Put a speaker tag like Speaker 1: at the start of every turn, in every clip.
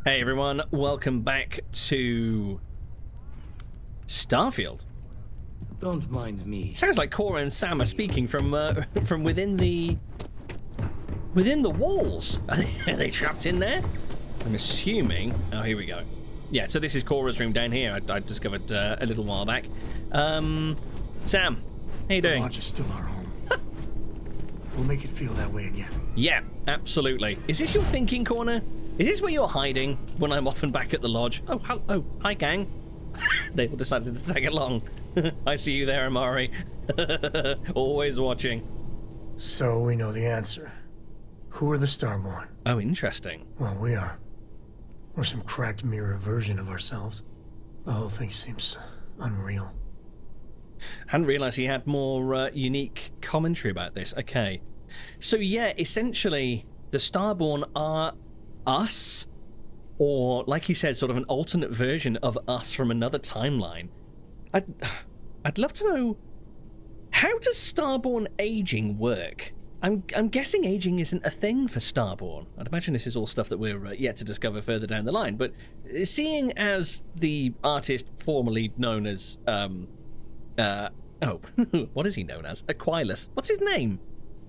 Speaker 1: Hey everyone, welcome back to Starfield.
Speaker 2: Don't mind me.
Speaker 1: Sounds like Cora and Sam are speaking from within the walls. Are they trapped in there? I'm assuming. Oh, here we go. Yeah, so this is Cora's room down here. I discovered a little while back. Sam, how you doing?
Speaker 3: The lodge is still our home. We'll make it feel that way again.
Speaker 1: Yeah, absolutely. Is this your thinking corner? Is this where you're hiding when I'm off and back at the lodge? Oh, hi gang. They all decided to tag along. I see you there, Amari. Always watching.
Speaker 3: So we know the answer. Who are the Starborn?
Speaker 1: Oh, interesting.
Speaker 3: Well, we are. We're some cracked mirror version of ourselves. The whole thing seems unreal.
Speaker 1: Hadn't realised he had more unique commentary about this. Okay. So yeah, essentially, the Starborn are us, or like he said, sort of an alternate version of us from another timeline. I'd love to know, how does Starborn aging work? I'm guessing aging isn't a thing for Starborn. I'd imagine this is all stuff that we're yet to discover further down the line. But seeing as the artist formerly known as what is he known as? Aquilus. What's his name?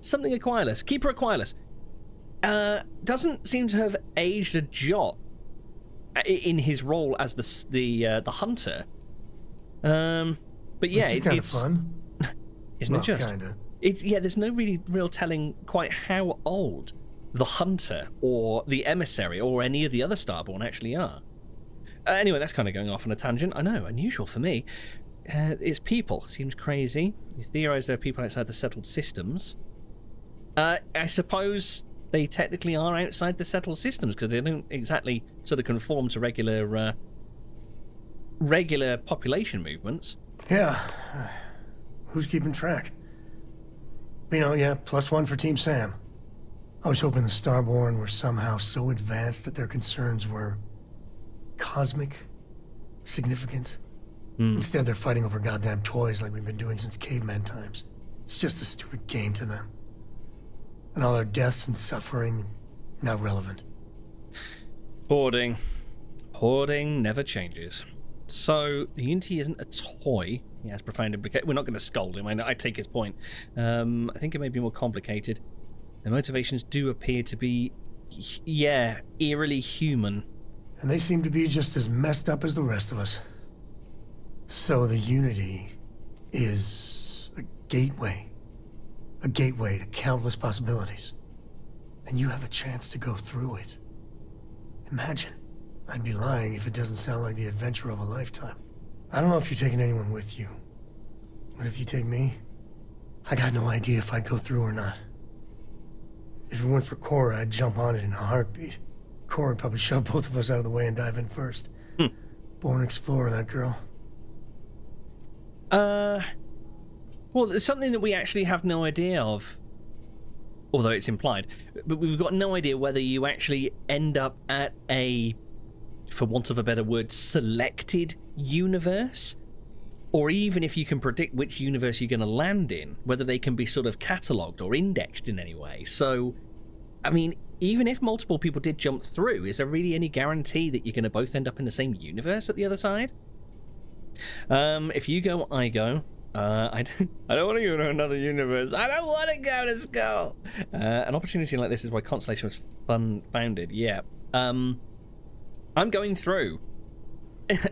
Speaker 1: Something Aquilus. Keeper Aquilus. Doesn't seem to have aged a jot in his role as the hunter. But yeah,
Speaker 3: it's kind of fun,
Speaker 1: isn't it? Just
Speaker 3: kinda.
Speaker 1: It's there's no real telling quite how old the hunter or the emissary or any of the other Starborn actually are. Anyway, that's kind of going off on a tangent. I know, unusual for me. It's people. Seems crazy. You theorize there are people outside the settled systems. I suppose they technically are outside the settled systems because they don't exactly sort of conform to regular population movements.
Speaker 3: Yeah. Who's keeping track? You know, yeah, +1 for Team Sam. I was hoping the Starborn were somehow so advanced that their concerns were cosmic, significant. Instead, they're fighting over goddamn toys like we've been doing since caveman times. It's just a stupid game to them. And all our deaths and suffering, not relevant.
Speaker 1: Hoarding. Hoarding never changes. So, the Unity isn't a toy. He has profound implications. We're not going to scold him. I take his point. I think it may be more complicated. Their motivations do appear to be, eerily human.
Speaker 3: And they seem to be just as messed up as the rest of us. So the Unity is a gateway. A gateway to countless possibilities. And you have a chance to go through it. Imagine. I'd be lying if it doesn't sound like the adventure of a lifetime. I don't know if you're taking anyone with you. But if you take me, I got no idea if I'd go through or not. If it weren't for Cora, I'd jump on it in a heartbeat. Cora would probably shove both of us out of the way and dive in first. Born explorer, that girl.
Speaker 1: Well, there's something that we actually have no idea of, although it's implied, but we've got no idea whether you actually end up at a, for want of a better word, selected universe, or even if you can predict which universe you're going to land in, whether they can be sort of catalogued or indexed in any way. So, I mean, even if multiple people did jump through, is there really any guarantee that you're going to both end up in the same universe at the other side? If you go, I go. I don't want to go to another universe. I don't want to go to school. An opportunity like this is why Constellation was founded. Yeah. I'm going through.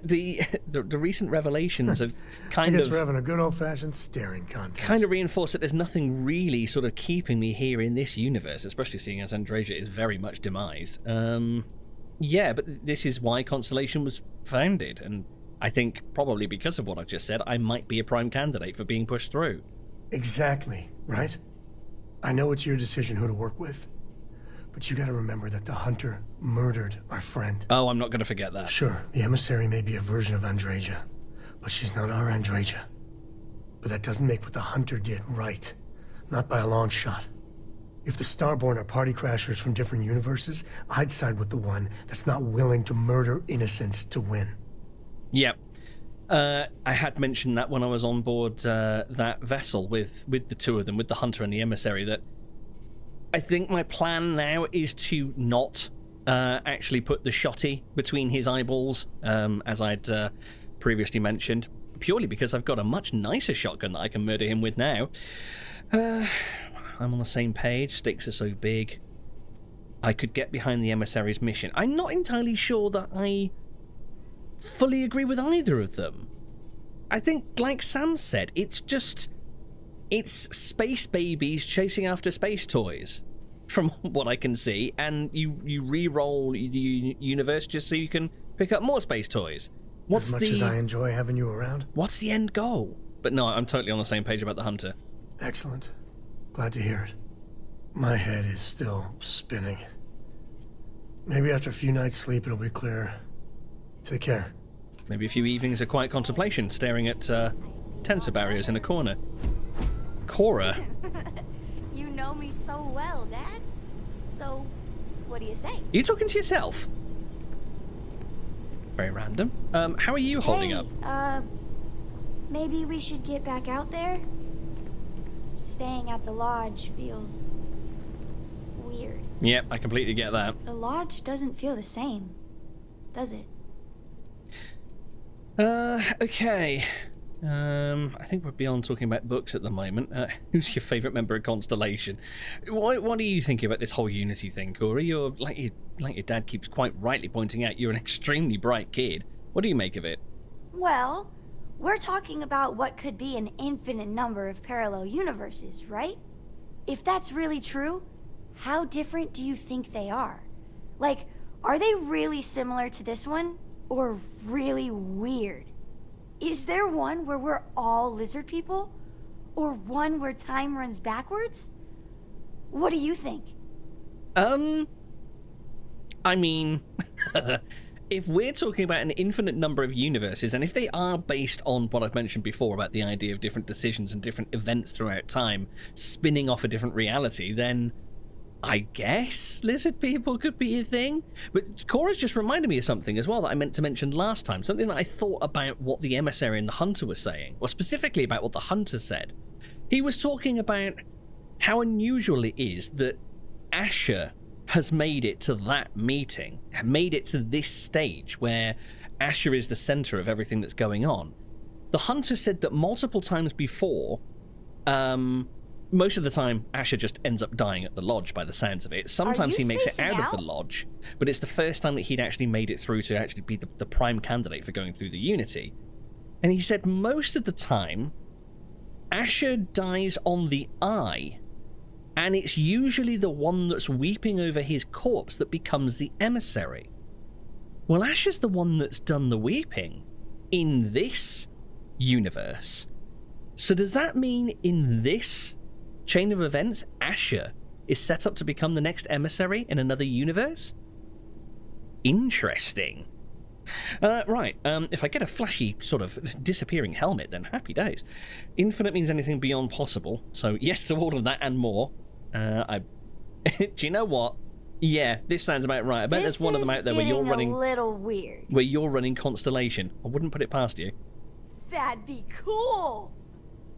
Speaker 1: The recent revelations of
Speaker 3: I guess we're having a good old-fashioned staring contest.
Speaker 1: Kind of reinforce that there's nothing really sort of keeping me here in this universe, especially seeing as Andreja is very much demised. Yeah, but this is why Constellation was founded, and I think probably because of what I just said, I might be a prime candidate for being pushed through.
Speaker 3: Exactly, right? I know it's your decision who to work with, but you gotta remember that the Hunter murdered our friend.
Speaker 1: Oh, I'm not gonna forget that.
Speaker 3: Sure, the emissary may be a version of Andreja, but she's not our Andreja. But that doesn't make what the Hunter did right. Not by a long shot. If the Starborn are party crashers from different universes, I'd side with the one that's not willing to murder innocents to win.
Speaker 1: Yep. I had mentioned that when I was on board that vessel with the two of them, with the Hunter and the emissary, that I think my plan now is to not actually put the shotty between his eyeballs, as I'd previously mentioned, purely because I've got a much nicer shotgun that I can murder him with now. I'm on the same page. Stakes are so big. I could get behind the emissary's mission. I'm not entirely sure that I fully agree with either of them. I think, like Sam said, it's space babies chasing after space toys, from what I can see, and you re-roll the universe just so you can pick up more space toys.
Speaker 3: As much as I enjoy having you around.
Speaker 1: What's the end goal? But no, I'm totally on the same page about the Hunter.
Speaker 3: Excellent. Glad to hear it. My head is still spinning. Maybe after a few nights' sleep it'll be clearer. Take care.
Speaker 1: Maybe a few evenings of quiet contemplation, staring at tensor barriers in a corner. Cora.
Speaker 4: You know me so well, Dad. So, what do you say?
Speaker 1: Are you talking to yourself? Very random. How are you holding up?
Speaker 4: Maybe we should get back out there? Staying at the lodge feels weird.
Speaker 1: Yep, I completely get that.
Speaker 4: The lodge doesn't feel the same, does it?
Speaker 1: Okay. I think we're beyond talking about books at the moment. Who's your favourite member of Constellation? What are you thinking about this whole Unity thing, Cora? You're like your dad keeps quite rightly pointing out, you're an extremely bright kid. What do you make of it?
Speaker 4: Well, we're talking about what could be an infinite number of parallel universes, right? If that's really true, how different do you think they are? Like, are they really similar to this one, or really weird? Is there one where we're all lizard people? Or one where time runs backwards? What do you think?
Speaker 1: I mean, if we're talking about an infinite number of universes, and if they are based on what I've mentioned before about the idea of different decisions and different events throughout time spinning off a different reality, then I guess lizard people could be a thing. But Cora's just reminded me of something as well that I meant to mention last time. Something that I thought about what the emissary and the hunter were saying, or specifically about what the hunter said. He was talking about how unusual it is that Asher has made it to that meeting, made it to this stage where Asher is the center of everything that's going on. The hunter said that multiple times before, most of the time, Asher just ends up dying at the lodge by the sounds of it. Sometimes he makes it out of the lodge, but it's the first time that he'd actually made it through to actually be the prime candidate for going through the Unity. And he said most of the time, Asher dies on the eye, and it's usually the one that's weeping over his corpse that becomes the emissary. Well, Asher's the one that's done the weeping in this universe. So does that mean in this chain of events, Asher is set up to become the next emissary in another universe? Interesting. Right, if I get a flashy sort of disappearing helmet, then happy days. Infinite means anything beyond possible, so yes to all of that and more. Do you know what? Yeah, this sounds about right. I bet there's one of them out there where you're running
Speaker 4: a little weird.
Speaker 1: Where you're running Constellation. I wouldn't put it past you.
Speaker 4: That'd be cool.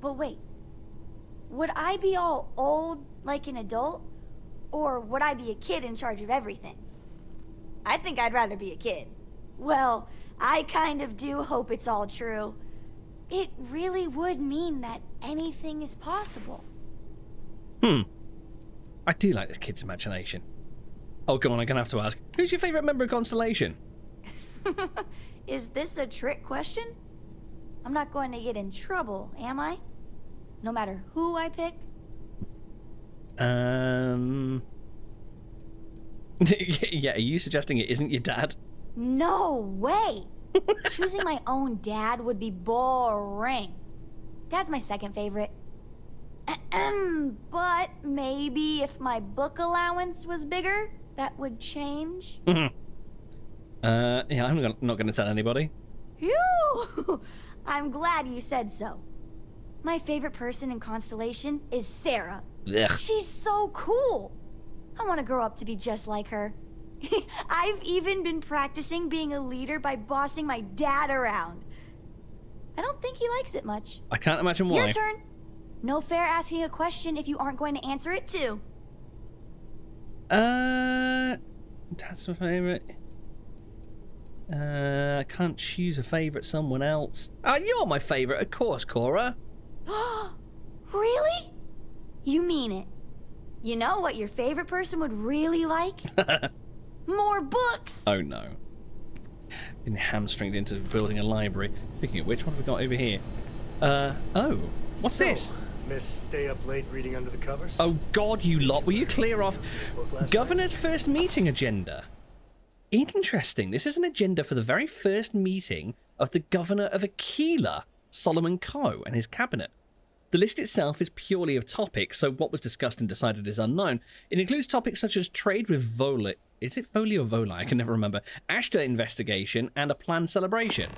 Speaker 4: But wait, would I be all old like an adult, or would I be a kid in charge of everything? I think I'd rather be a kid. Well, I kind of do hope it's all true. It really would mean that anything is possible.
Speaker 1: I do like this kid's imagination. Oh, go on, I'm gonna have to ask. Who's your favourite member of Constellation?
Speaker 4: Is this a trick question? I'm not going to get in trouble, am I? No matter who I pick?
Speaker 1: Yeah, are you suggesting it isn't your dad?
Speaker 4: No way! Choosing my own dad would be boring. Dad's my second favorite. But maybe if my book allowance was bigger, that would change.
Speaker 1: Yeah, I'm not going to tell anybody.
Speaker 4: Phew! I'm glad you said so. My favorite person in Constellation is Sarah.
Speaker 1: Ugh.
Speaker 4: She's so cool. I want to grow up to be just like her. I've even been practicing being a leader by bossing my dad around. I don't think he likes it much.
Speaker 1: I can't imagine why.
Speaker 4: Your turn. No fair asking a question if you aren't going to answer it too.
Speaker 1: That's my favourite. I can't choose a favourite. Someone else. You're my favourite, of course, Cora.
Speaker 4: Really? You mean it? You know what your favorite person would really like? More books!
Speaker 1: Oh no. Been hamstringed into building a library. Speaking of which, what have we got over here? Oh. What's this?
Speaker 3: Miss stay up late reading under the covers?
Speaker 1: Oh god, you lot, will you clear off? Governor's first meeting agenda. Interesting. This is an agenda for the very first meeting of the governor of Aquila, Solomon Coe, and his cabinet. The list itself is purely of topics, so what was discussed and decided is unknown. It includes topics such as trade with Vola. Is it Voli or Vola? I can never remember. Ashta investigation and a planned celebration.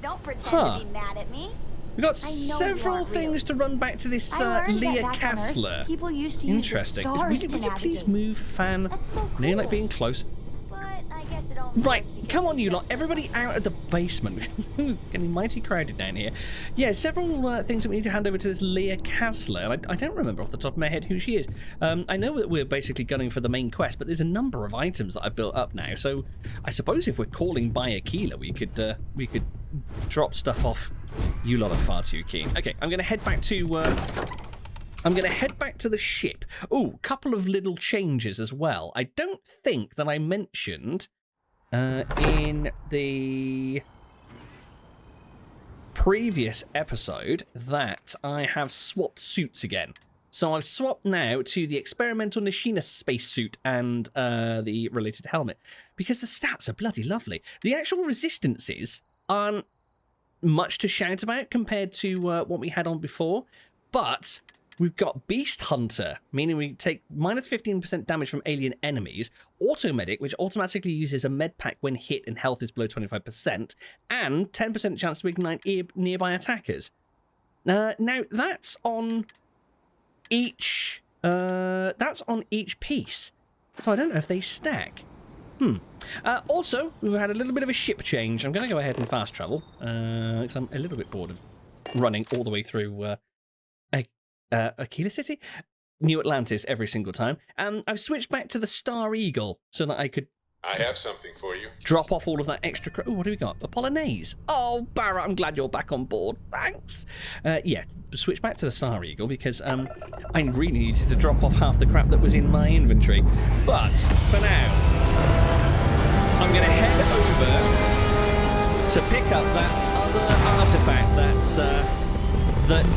Speaker 4: Don't pretend to be mad at me.
Speaker 1: We've got several things to run back to this Leah Kassler.
Speaker 4: People used to use
Speaker 1: Interesting.
Speaker 4: the stars
Speaker 1: Will you please move, fan?
Speaker 4: That's so cool.
Speaker 1: Near like being close.
Speaker 4: But I guess it only
Speaker 1: Right,
Speaker 4: worked because
Speaker 1: come on
Speaker 4: it
Speaker 1: you
Speaker 4: was
Speaker 1: lot.
Speaker 4: just
Speaker 1: Everybody
Speaker 4: for
Speaker 1: out of the basement. Getting mighty crowded down here. Yeah, several things that we need to hand over to this Leah Kassler. And I don't remember off the top of my head who she is. I know that we're basically gunning for the main quest, but there's a number of items that I've built up now. So I suppose if we're calling by Aquila, we could drop stuff off. You lot are far too keen. Okay, I'm gonna head back to the ship. Oh, couple of little changes as well. I don't think that I mentioned in the previous episode that I have swapped suits again. So I've swapped now to the experimental Nishina spacesuit and the related helmet because the stats are bloody lovely. The actual resistances aren't much to shout about compared to what we had on before, but we've got Beast Hunter, meaning we take minus 15% damage from alien enemies, Automedic, which automatically uses a med pack when hit and health is below 25%, and 10% chance to ignite nearby attackers. Now that's on each piece, so I don't know if they stack. Also, we had a little bit of a ship change. I'm going to go ahead and fast travel, because I'm a little bit bored of running all the way through Aquila City? New Atlantis every single time. And I've switched back to the Star Eagle so that I could...
Speaker 5: I have something for you.
Speaker 1: Drop off all of that extra... Oh, what do we got? A Polonaise. Oh, Barrett, I'm glad you're back on board. Thanks. Yeah, switch back to the Star Eagle because I really needed to drop off half the crap that was in my inventory. But, for now... I'm going to head over to pick up that other artifact that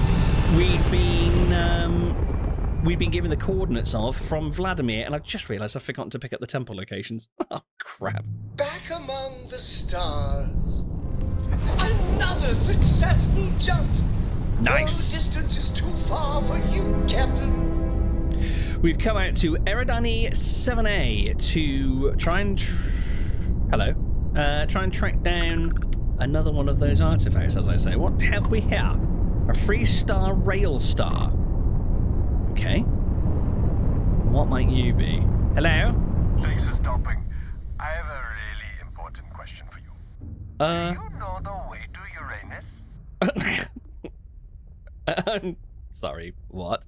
Speaker 1: we'd been given the coordinates of from Vladimir, and I've just realised I've forgotten to pick up the temple locations. Oh, crap.
Speaker 6: Back among the stars. Another successful jump.
Speaker 1: Nice.
Speaker 6: No distance is too far for you, Captain.
Speaker 1: We've come out to Eridani 7A to try and... Hello. Try and track down another one of those artifacts, as I say. What have we here? A 3-star rail star. Okay. What might you be? Hello?
Speaker 7: Thanks for stopping. I have a really important question for you. Do you know the way to Uranus?
Speaker 1: Sorry, what?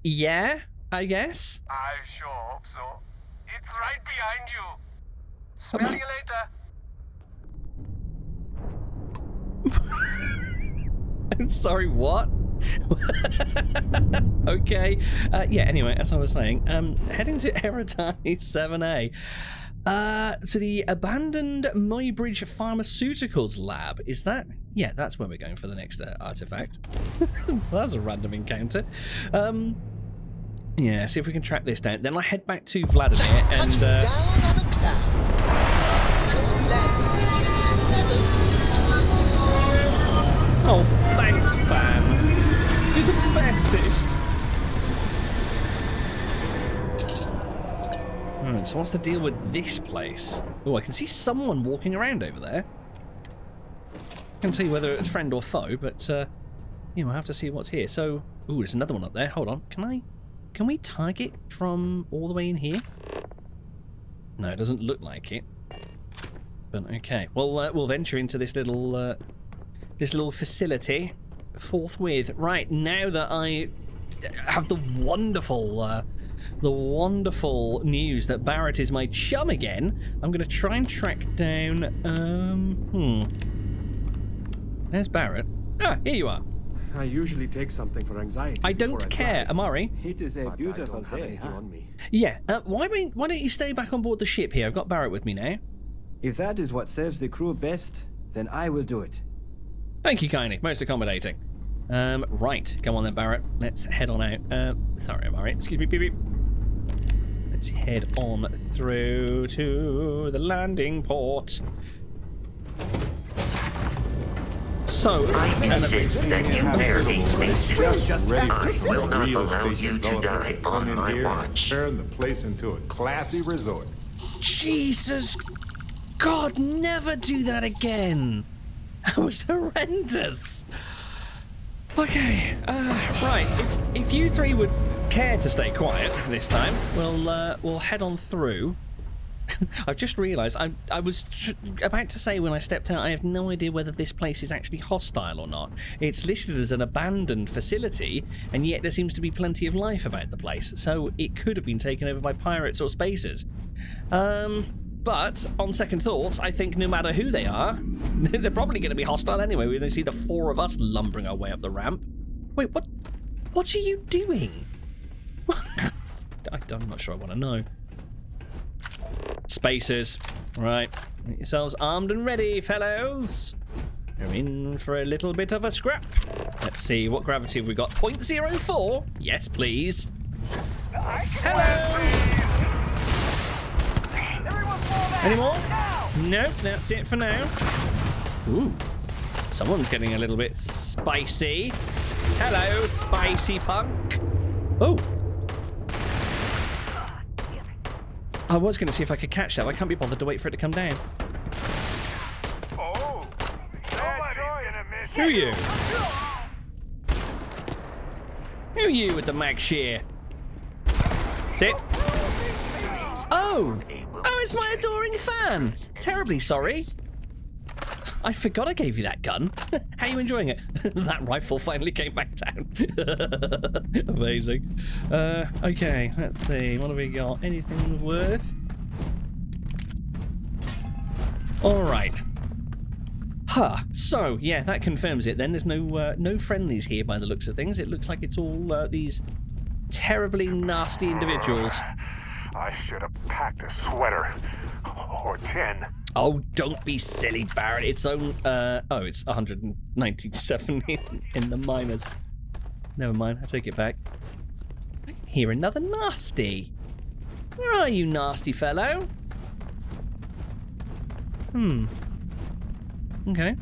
Speaker 1: Yeah, I guess?
Speaker 7: I sure hope so. It's right behind you. Smell you later.
Speaker 1: I'm sorry, what? Okay. Yeah, anyway, as I was saying, heading to Eridani 7A. To the abandoned Muybridge Pharmaceuticals lab. Is that? Yeah, that's where we're going for the next artifact. Well, that's a random encounter. Yeah, see if we can track this down. Then I'll head back to Vladimir and...
Speaker 6: Down on a cloud. Your landing skills never
Speaker 1: Oh, thanks, fam. You're the bestest. So what's the deal with this place? Oh, I can see someone walking around over there. I can't tell you whether it's friend or foe, but we'll have to see what's here. So, ooh, there's another one up there. Hold on. Can we target from all the way in here? No, it doesn't look like it. But okay, well, we'll venture into this little facility forthwith. Right, now that I have the wonderful the wonderful news that Barrett is my chum again, I'm going to try and track down... There's Barrett. Ah, here you are.
Speaker 8: I usually take something for anxiety.
Speaker 1: I don't
Speaker 8: before
Speaker 1: care,
Speaker 8: fly.
Speaker 1: Amari.
Speaker 8: It is a beautiful day, on me.
Speaker 1: Yeah, why don't you stay back on board the ship here? I've got Barrett with me now.
Speaker 8: If that is what serves the crew best, then I will do it.
Speaker 1: Thank you kindly, most accommodating. Right, come on then, Barrett. Let's head on out. Sorry, Amari. Excuse me, beep beep. Let's head on through to the landing port. So,
Speaker 9: I insist that you wear a spacesuit. I will not allow you to die on my watch.
Speaker 5: Turn the place into a classy resort.
Speaker 1: Jesus God, never do that again. That was horrendous. Okay, right. If you three would care to stay quiet this time, we'll head on through. I've just realised I was about to say when I stepped out, I have no idea whether this place is actually hostile or not. It's listed as an abandoned facility, and yet there seems to be plenty of life about the place, so it could have been taken over by pirates or spacers. But on second thoughts, I think no matter who they are, they're probably going to be hostile anyway when they see the four of us lumbering our way up the ramp. Wait, what are you doing? I'm not sure I want to know. Spacers. Right. Get yourselves armed and ready, fellows. You're in for a little bit of a scrap. Let's see, what gravity have we got? 0.04? Yes, please. Hello! Any more? Nope, that's it for now. Ooh. Someone's getting a little bit spicy. Hello, spicy punk. Oh. I was going to see if I could catch that, but I can't be bothered to wait for it to come down.
Speaker 7: Oh,
Speaker 1: Who are you? Who are you with the mag shear? Sit. Oh! Oh, it's my adoring fan! Terribly sorry. I forgot I gave you that gun. How are you enjoying it? That rifle finally came back down. Amazing. Okay, let's see. What have we got? Anything worth? Alright. Huh. So, yeah, that confirms it then. There's no friendlies here by the looks of things. It looks like it's all these terribly nasty individuals.
Speaker 7: I should have packed a sweater. Or 10.
Speaker 1: Oh, don't be silly, Barrett. It's it's 197 in the minors. Never mind, I take it back. I can hear another nasty. Where are you, nasty fellow? Okay.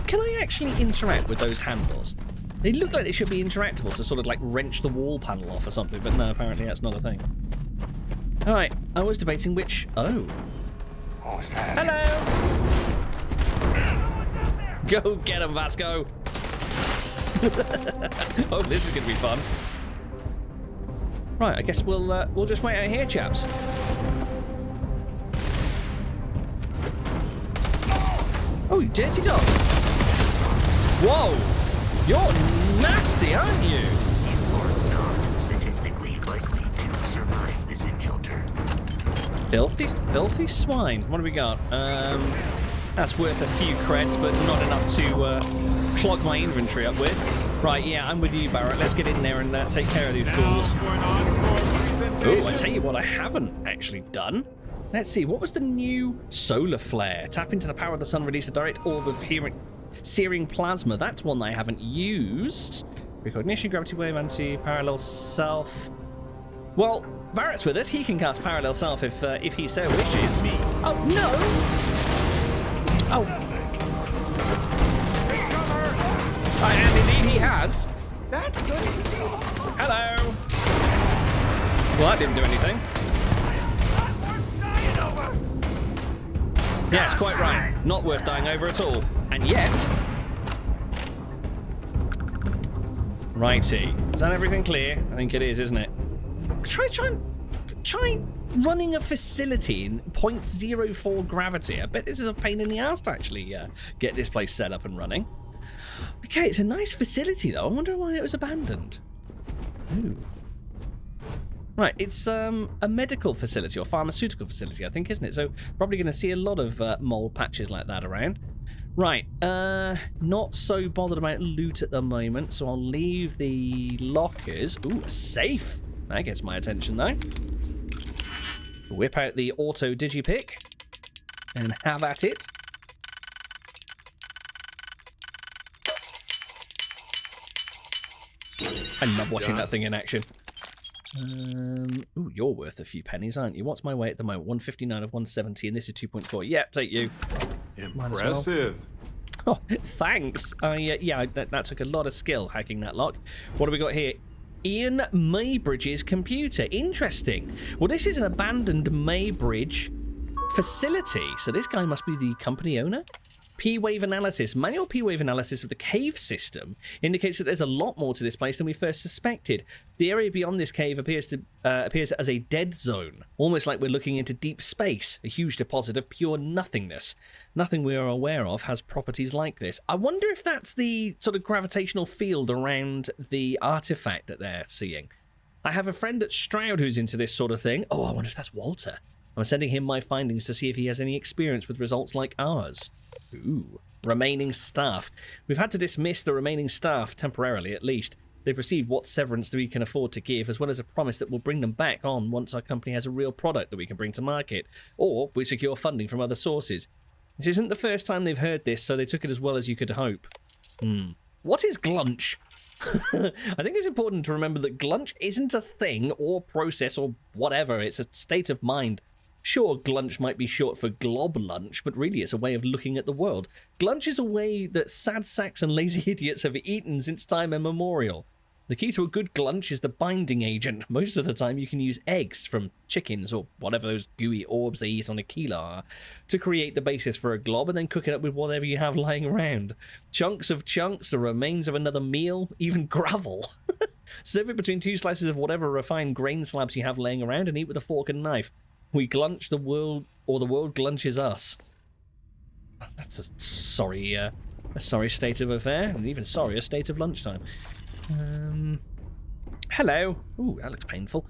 Speaker 1: Can I actually interact with those handles? They look like they should be interactable to sort of like wrench the wall panel off or something, but no, apparently that's not a thing. Alright, I was debating which... Oh. Hello! Go get him, Vasco! Oh, this is going to be fun. Right, I guess we'll just wait out here, chaps. Oh, you dirty dog! Whoa! You're nasty, aren't you? Filthy swine. What have we got? That's worth a few creds, but not enough to clog my inventory up with. Right, yeah, I'm with you, Barrett. Let's get in there and take care of these fools. Oh, I tell you what I haven't actually done. Let's see, what was the new solar flare? Tap into the power of the sun, release a direct orb of searing plasma. That's one that I haven't used. Recognition, gravity wave, anti-parallel self. Well, Barrett's with us. He can cast Parallel Self if he so wishes. Oh, no! Oh. And indeed he has.
Speaker 8: That's good.
Speaker 1: Hello! Well, that didn't do anything. Yes, quite right. Not worth dying over at all. And yet... Righty. Is that everything clear? I think it is, isn't it? Try running a facility in 0.04 gravity. I bet this is a pain in the ass to actually get this place set up and running. Okay, it's a nice facility though. I wonder why it was abandoned. Ooh. Right, it's a medical facility or pharmaceutical facility, I think, isn't it? So probably going to see a lot of mold patches like that around. Right, not so bothered about loot at the moment, so I'll leave the lockers. Ooh, a safe. That gets my attention, though. Whip out the auto digipick and have at it. I love watching that thing in action. Ooh, you're worth a few pennies, aren't you? What's my weight at the moment? 159 of 170, and this is 2.4. Yeah, take you.
Speaker 5: Impressive.
Speaker 1: Oh, thanks. Yeah, that took a lot of skill, hacking that lock. What do we got here? Ian Muybridge's computer. Interesting. Well, this is an abandoned Muybridge facility, so this guy must be the company owner. P-wave analysis. Manual P-wave analysis of the cave system indicates that there's a lot more to this place than we first suspected. The area beyond this cave appears as a dead zone, almost like we're looking into deep space, a huge deposit of pure nothingness. Nothing we are aware of has properties like this. I wonder if that's the sort of gravitational field around the artifact that they're seeing. I have a friend at Stroud who's into this sort of thing. Oh, I wonder if that's Walter. I'm sending him my findings to see if he has any experience with results like ours. Ooh. Remaining staff. We've had to dismiss the remaining staff, temporarily at least. They've received what severance that we can afford to give, as well as a promise that we'll bring them back on once our company has a real product that we can bring to market, or we secure funding from other sources. This isn't the first time they've heard this, so they took it as well as you could hope. What is glunch? I think it's important to remember that glunch isn't a thing or process or whatever. It's a state of mind. Sure, glunch might be short for glob lunch, but really it's a way of looking at the world. Glunch is a way that sad sacks and lazy idiots have eaten since time immemorial. The key to a good glunch is the binding agent. Most of the time you can use eggs from chickens or whatever those gooey orbs they eat on Aquila are to create the basis for a glob and then cook it up with whatever you have lying around. Chunks of chunks, the remains of another meal, even gravel. Serve it between two slices of whatever refined grain slabs you have laying around and eat with a fork and knife. We glunch the world, or the world glunches us. That's a sorry state of affair, and even sorrier state of lunchtime. Hello. Ooh, that looks painful.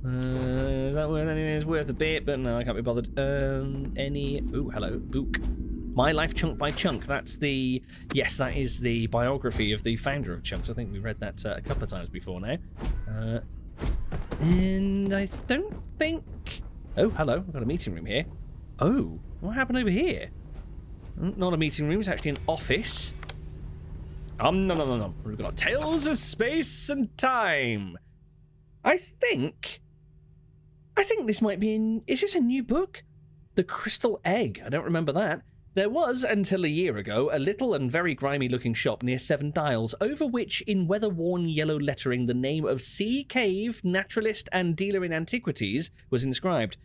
Speaker 1: Is that worth anything? It's worth a bit, but no, I can't be bothered. Ooh, hello, book. My Life Chunk by Chunk. That's the... Yes, that is the biography of the founder of Chunks. I think we read that a couple of times before now. And I don't think... Oh, hello. We've got a meeting room here. Oh, what happened over here? Not a meeting room. It's actually an office. No. We've got Tales of Space and Time. I think this might be is this a new book? The Crystal Egg. I don't remember that. There was, until a year ago, a little and very grimy-looking shop near Seven Dials, over which, in weather-worn yellow lettering, the name of Sea Cave, Naturalist and Dealer in Antiquities was inscribed.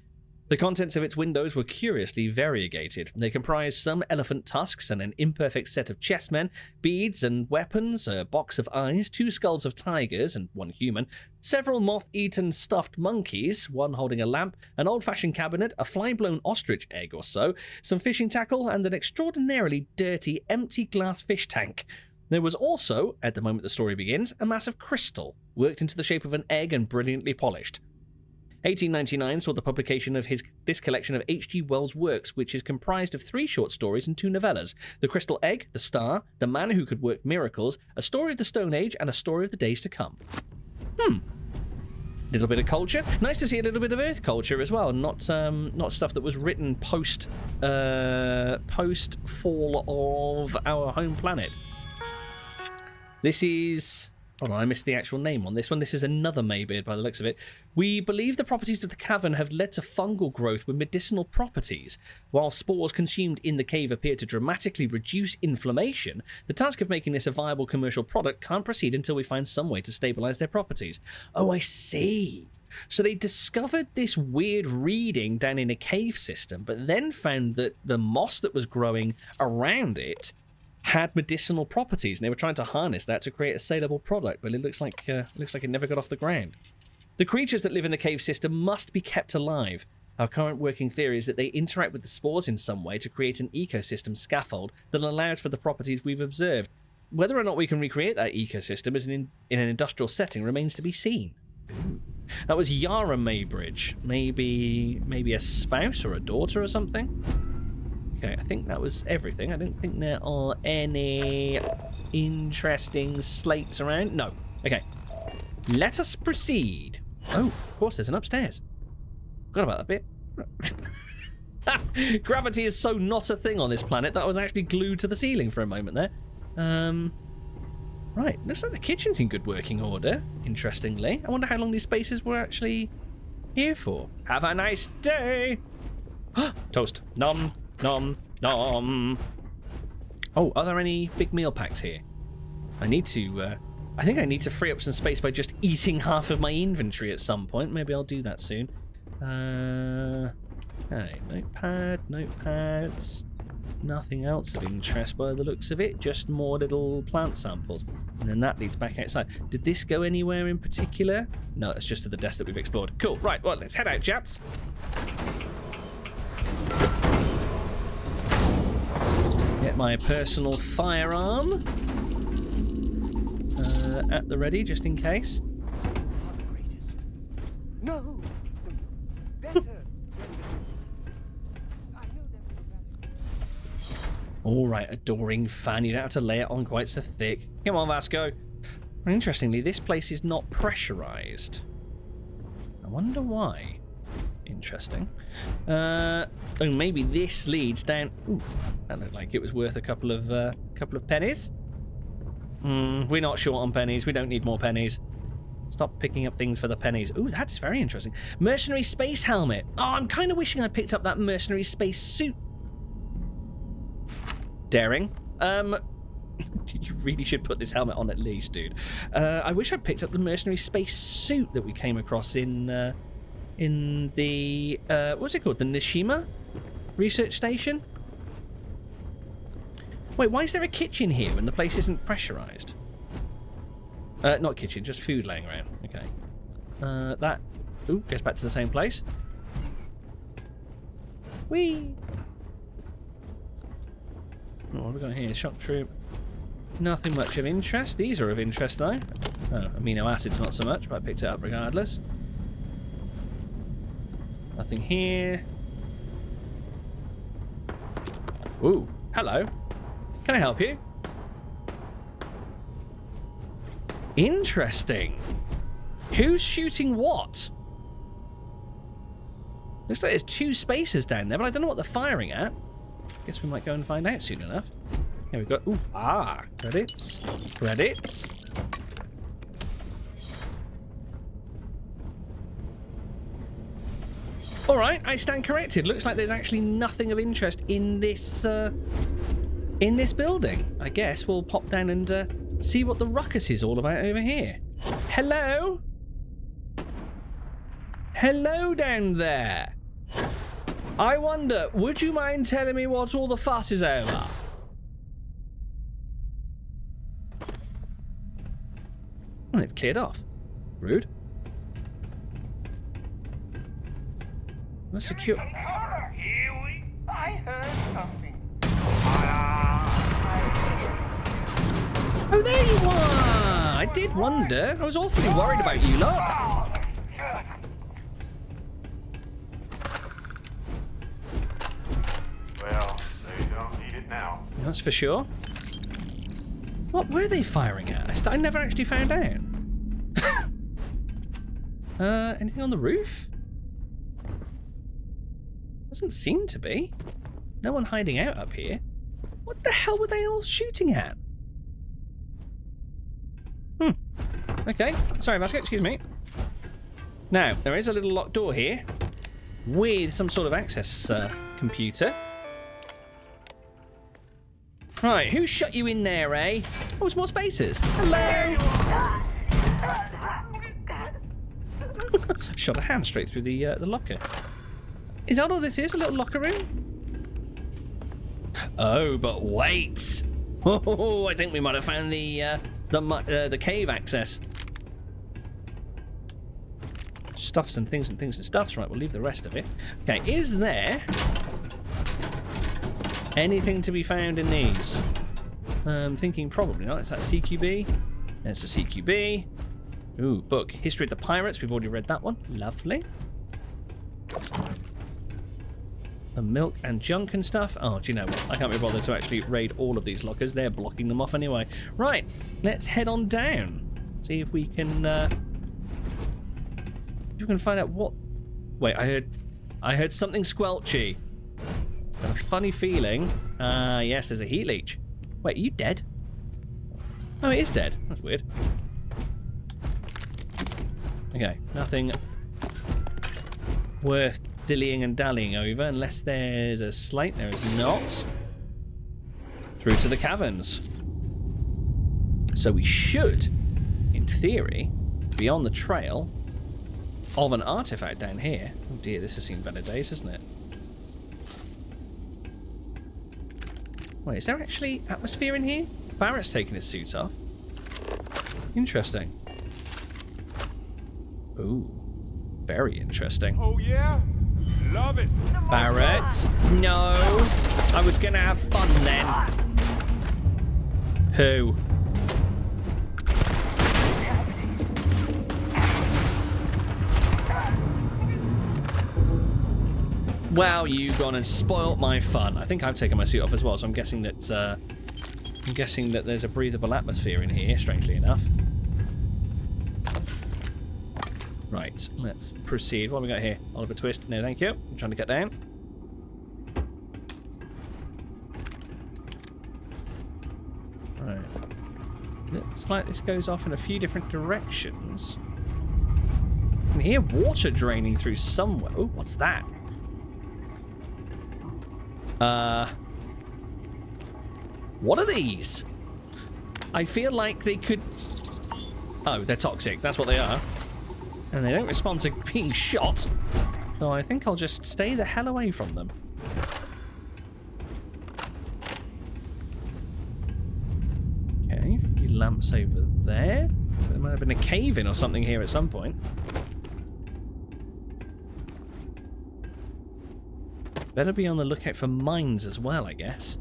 Speaker 1: The contents of its windows were curiously variegated. They comprised some elephant tusks and an imperfect set of chessmen, beads and weapons, a box of eyes, 2 skulls of tigers and 1 human, several moth-eaten stuffed monkeys, one holding a lamp, an old-fashioned cabinet, a fly-blown ostrich egg or so, some fishing tackle, and an extraordinarily dirty, empty glass fish tank. There was also, at the moment the story begins, a mass of crystal, worked into the shape of an egg and brilliantly polished. 1899 saw the publication of this collection of H.G. Wells' works, which is comprised of 3 short stories and 2 novellas: The Crystal Egg, The Star, The Man Who Could Work Miracles, A Story of the Stone Age, and A Story of the Days to Come. Little bit of culture. Nice to see a little bit of Earth culture as well, not stuff that was written post fall of our home planet. This is... Hold on, I missed the actual name on this one. This is another Maybeard by the looks of it. We believe the properties of the cavern have led to fungal growth with medicinal properties. While spores consumed in the cave appear to dramatically reduce inflammation, the task of making this a viable commercial product can't proceed until we find some way to stabilize their properties. Oh, I see. So they discovered this weird reading down in a cave system, but then found that the moss that was growing around it had medicinal properties, and they were trying to harness that to create a saleable product, but it looks like it never got off the ground. The creatures that live in the cave system must be kept alive. Our current working theory is that they interact with the spores in some way to create an ecosystem scaffold that allows for the properties we've observed. Whether or not we can recreate that ecosystem in an industrial setting remains to be seen. That was Yara Muybridge. Maybe a spouse or a daughter or something. Okay, I think that was everything. I don't think there are any interesting slates around. No. Okay. Let us proceed. Oh, of course, there's an upstairs. Forgot about that bit. Gravity is so not a thing on this planet that I was actually glued to the ceiling for a moment there. Right, looks like the kitchen's in good working order, interestingly. I wonder how long these spaces were actually here for. Have a nice day! Toast. Nom, nom, nom. Oh, are there any big meal packs here? I think I need to free up some space by just eating half of my inventory at some point. Maybe I'll do that soon. Okay, notepads. Nothing else of interest by the looks of it. Just more little plant samples. And then that leads back outside. Did this go anywhere in particular? No, it's just to the desk that we've explored. Cool, right, well, let's head out, chaps. Get my personal firearm at the ready, just in case.
Speaker 8: No! Better!
Speaker 1: Alright, adoring fan. You don't have to lay it on quite so thick. Come on, Vasco. Interestingly, this place is not pressurized. I wonder why. Interesting. Oh, maybe this leads down... Ooh, that looked like it was worth a couple of pennies. We're not short on pennies. We don't need more pennies. Stop picking up things for the pennies. Ooh, that's very interesting. Mercenary space helmet. Oh, I'm kind of wishing I picked up that mercenary space suit. Daring. You really should put this helmet on at least, dude. I wish I'd picked up the mercenary space suit that we came across in the what's it called? The Nishima research station. Wait, why is there a kitchen here when the place isn't pressurized? Not kitchen, just food laying around. Okay. That goes back to the same place. Whee! What have we got here? Shock troop. Nothing much of interest. These are of interest, though. Oh, amino acids not so much, but I picked it up regardless. Nothing here. Ooh, hello. Can I help you? Interesting. Who's shooting what? Looks like there's two spacers down there, but I don't know what they're firing at. Guess we might go and find out soon enough. Here we go. Ooh, credits. Credits. Alright, I stand corrected. Looks like there's actually nothing of interest in this building. I guess we'll pop down and see what the ruckus is all about over here. Hello? Hello down there. I wonder, would you mind telling me what all the fuss is over? Well, they've cleared off. Rude. Let's secure...
Speaker 7: Cora, I heard something.
Speaker 1: Oh, there you are! I did wonder. I was awfully worried about you lot.
Speaker 5: Well, they don't need it now.
Speaker 1: That's for sure. What were they firing at? I never actually found out. Anything on the roof? Doesn't seem to be. No one hiding out up here. What the hell were they all shooting at? Okay. Sorry, Basket. Excuse me. Now, there is a little locked door here with some sort of access computer. Right, who shut you in there, eh? Oh, it's more spaces. Hello! Shot a hand straight through the locker. Is that all this is? A little locker room? Oh, but wait! Oh, I think we might have found the cave access. Stuffs and things and things and stuffs. Right, we'll leave the rest of it. Okay, is there anything to be found in these? I'm thinking probably not. Is that CQB? There's a CQB. Ooh, book. History of the Pirates. We've already read that one. Lovely. The milk and junk and stuff. Oh, do you know what? I can't be bothered to actually raid all of these lockers. They're blocking them off anyway. Right, let's head on down. See if we can find out what... Wait, I heard something squelchy. Got a funny feeling. Yes, there's a heat leech. Wait, are you dead? Oh, it is dead. That's weird. Okay, nothing worth dillying and dallying over, unless there's a slate. There is not. Through to the caverns. So we should, in theory, be on the trail of an artifact down here. Oh dear, this has seen better days, hasn't it? Wait, is there actually atmosphere in here? Barrett's taking his suit off. Interesting. Ooh, very interesting.
Speaker 7: Oh yeah? Love it.
Speaker 1: Barrett, no. I was gonna have fun then. Who? Wow, you gone and spoilt my fun. I think I've taken my suit off as well, so I'm guessing that there's a breathable atmosphere in here, strangely enough. Right, let's proceed. What have we got here? Oliver Twist. No, thank you. I'm trying to get down. Right. Looks like this goes off in a few different directions. I can hear water draining through somewhere. Oh, what's that? What are these? I feel like they could... Oh, they're toxic. That's what they are. And they don't respond to being shot. So I think I'll just stay the hell away from them. Okay, a few lamps over there. There might have been a cave-in or something here at some point. Better be on the lookout for mines as well, I guess.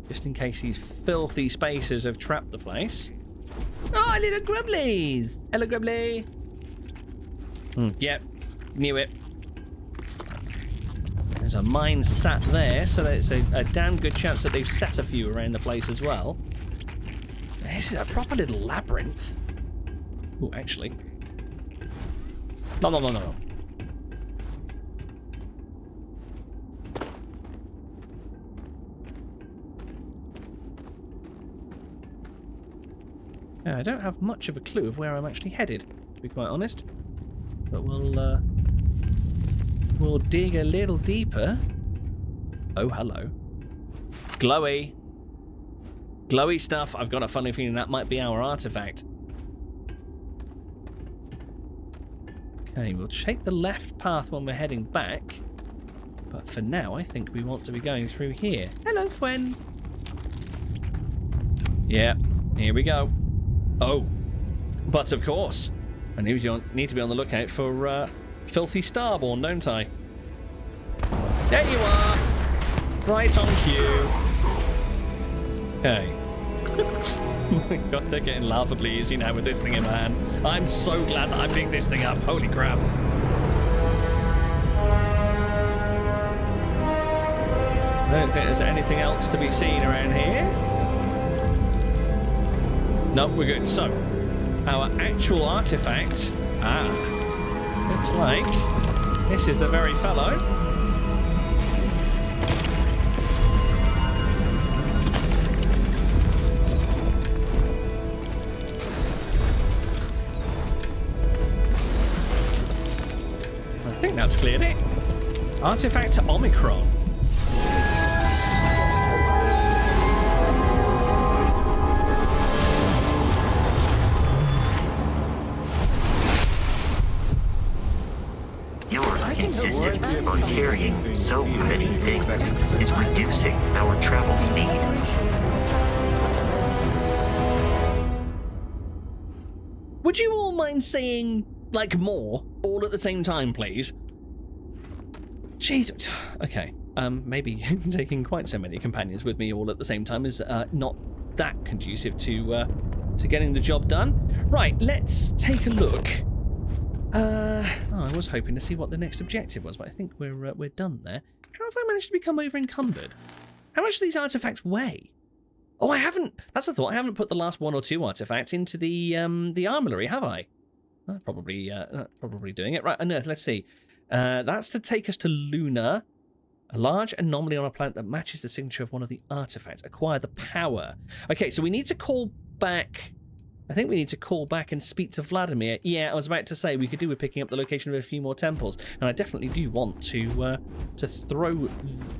Speaker 1: Just in case these filthy spacers have trapped the place. Oh, little grubblies! Hello, grubbly! Yep, knew it. There's a mine sat there, so there's a damn good chance that they've set a few around the place as well. This is a proper little labyrinth. Oh, actually. No. I don't have much of a clue of where I'm actually headed, to be quite honest. But we'll dig a little deeper. Oh, hello. Glowy. Glowy stuff. I've got a funny feeling that might be our artifact. Okay, we'll take the left path when we're heading back. But for now, I think we want to be going through here. Hello, Fwen. Yeah, here we go. Oh, but of course, I need to be on the lookout for filthy Starborn, don't I? There you are! Right on cue. Okay. Oh my god, they're getting laughably easy now with this thing in my hand. I'm so glad that I picked this thing up. Holy crap. I don't think there's anything else to be seen around here. No, we're good. So, our actual artifact. Looks like this is the very fellow. I think that's cleared it. Artifact Omicron.
Speaker 9: Insistence on carrying so many things is reducing our travel speed.
Speaker 1: Would you all mind saying, like, more, all at the same time, please? Jeez. Okay. Maybe taking quite so many companions with me all at the same time is not that conducive to to getting the job done. Right, let's take a look. I was hoping to see what the next objective was, but I think we're done there. How have I managed to become over encumbered? How much do these artifacts weigh? Oh, I haven't. That's the thought. I haven't put the last 1 or 2 artifacts into the armoury, have I? Probably doing it. Right, Unearth, let's see. That's to take us to Luna. A large anomaly on a planet that matches the signature of one of the artifacts. Acquire the power. Okay, so we need to call back. I think we need to call back and speak to Vladimir. Yeah, I was about to say we could do with picking up the location of a few more temples, and I definitely do want to throw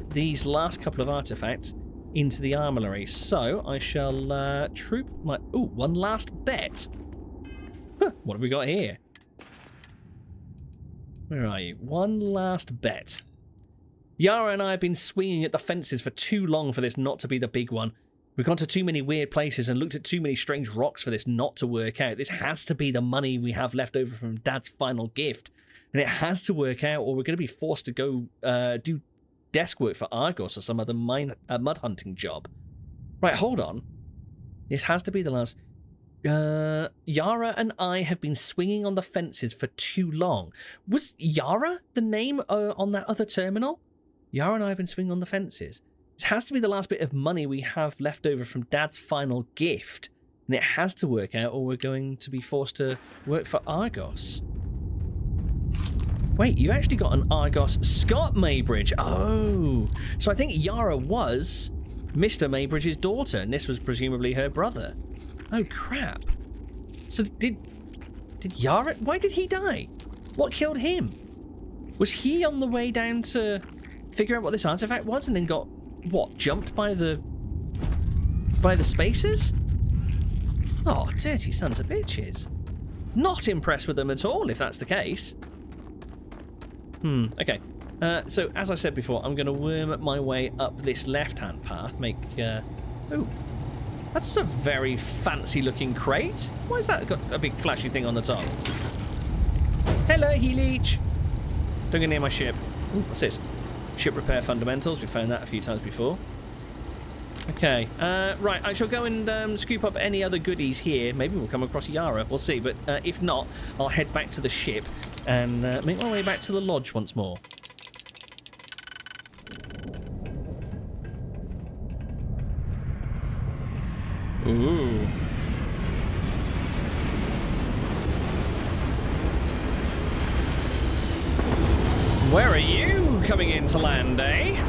Speaker 1: these last couple of artifacts into the armoury. So I shall troop my... Ooh, one last bet. Huh, what have we got here? Where are you? One last bet. Yara and I have been swinging at the fences for too long for this not to be the big one. We've gone to too many weird places and looked at too many strange rocks for this not to work out. This has to be the money we have left over from Dad's final gift. And it has to work out, or we're going to be forced to go do desk work for Argos or some other mud hunting job. Right, hold on. This has to be the last... Yara and I have been swinging on the fences for too long. Was Yara the name on that other terminal? Yara and I have been swinging on the fences. This has to be the last bit of money we have left over from Dad's final gift. And it has to work out, or we're going to be forced to work for Argos. Wait, you actually got an Argos Scott Muybridge. Oh, so I think Yara was Mr. Muybridge's daughter, and this was presumably her brother. Oh, crap. So did Yara... Why did he die? What killed him? Was he on the way down to figure out what this artifact was and then got, what, jumped by the spacers? Oh, dirty sons of bitches. Not impressed with them at all, if that's the case. Okay. So, as I said before, I'm going to worm my way up this left-hand path. Ooh. That's a very fancy-looking crate. Why has that got a big flashy thing on the top? Hello, He-Leech. Don't go near my ship. Ooh, what's this? Ship repair fundamentals. We found that a few times before. Okay. Right, I shall go and scoop up any other goodies here. Maybe we'll come across Yara. We'll see. But if not, I'll head back to the ship and make my way back to the lodge once more. Ooh. Where are you coming into land, eh?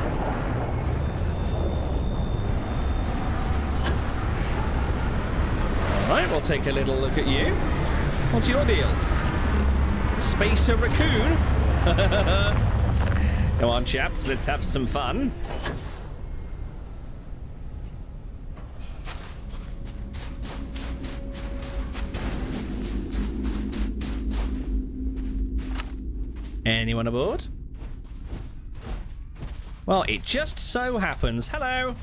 Speaker 1: Alright, we'll take a little look at you. What's your deal? Spacer raccoon? Come on, chaps, let's have some fun. Anyone aboard? Well, it just so happens. Hello!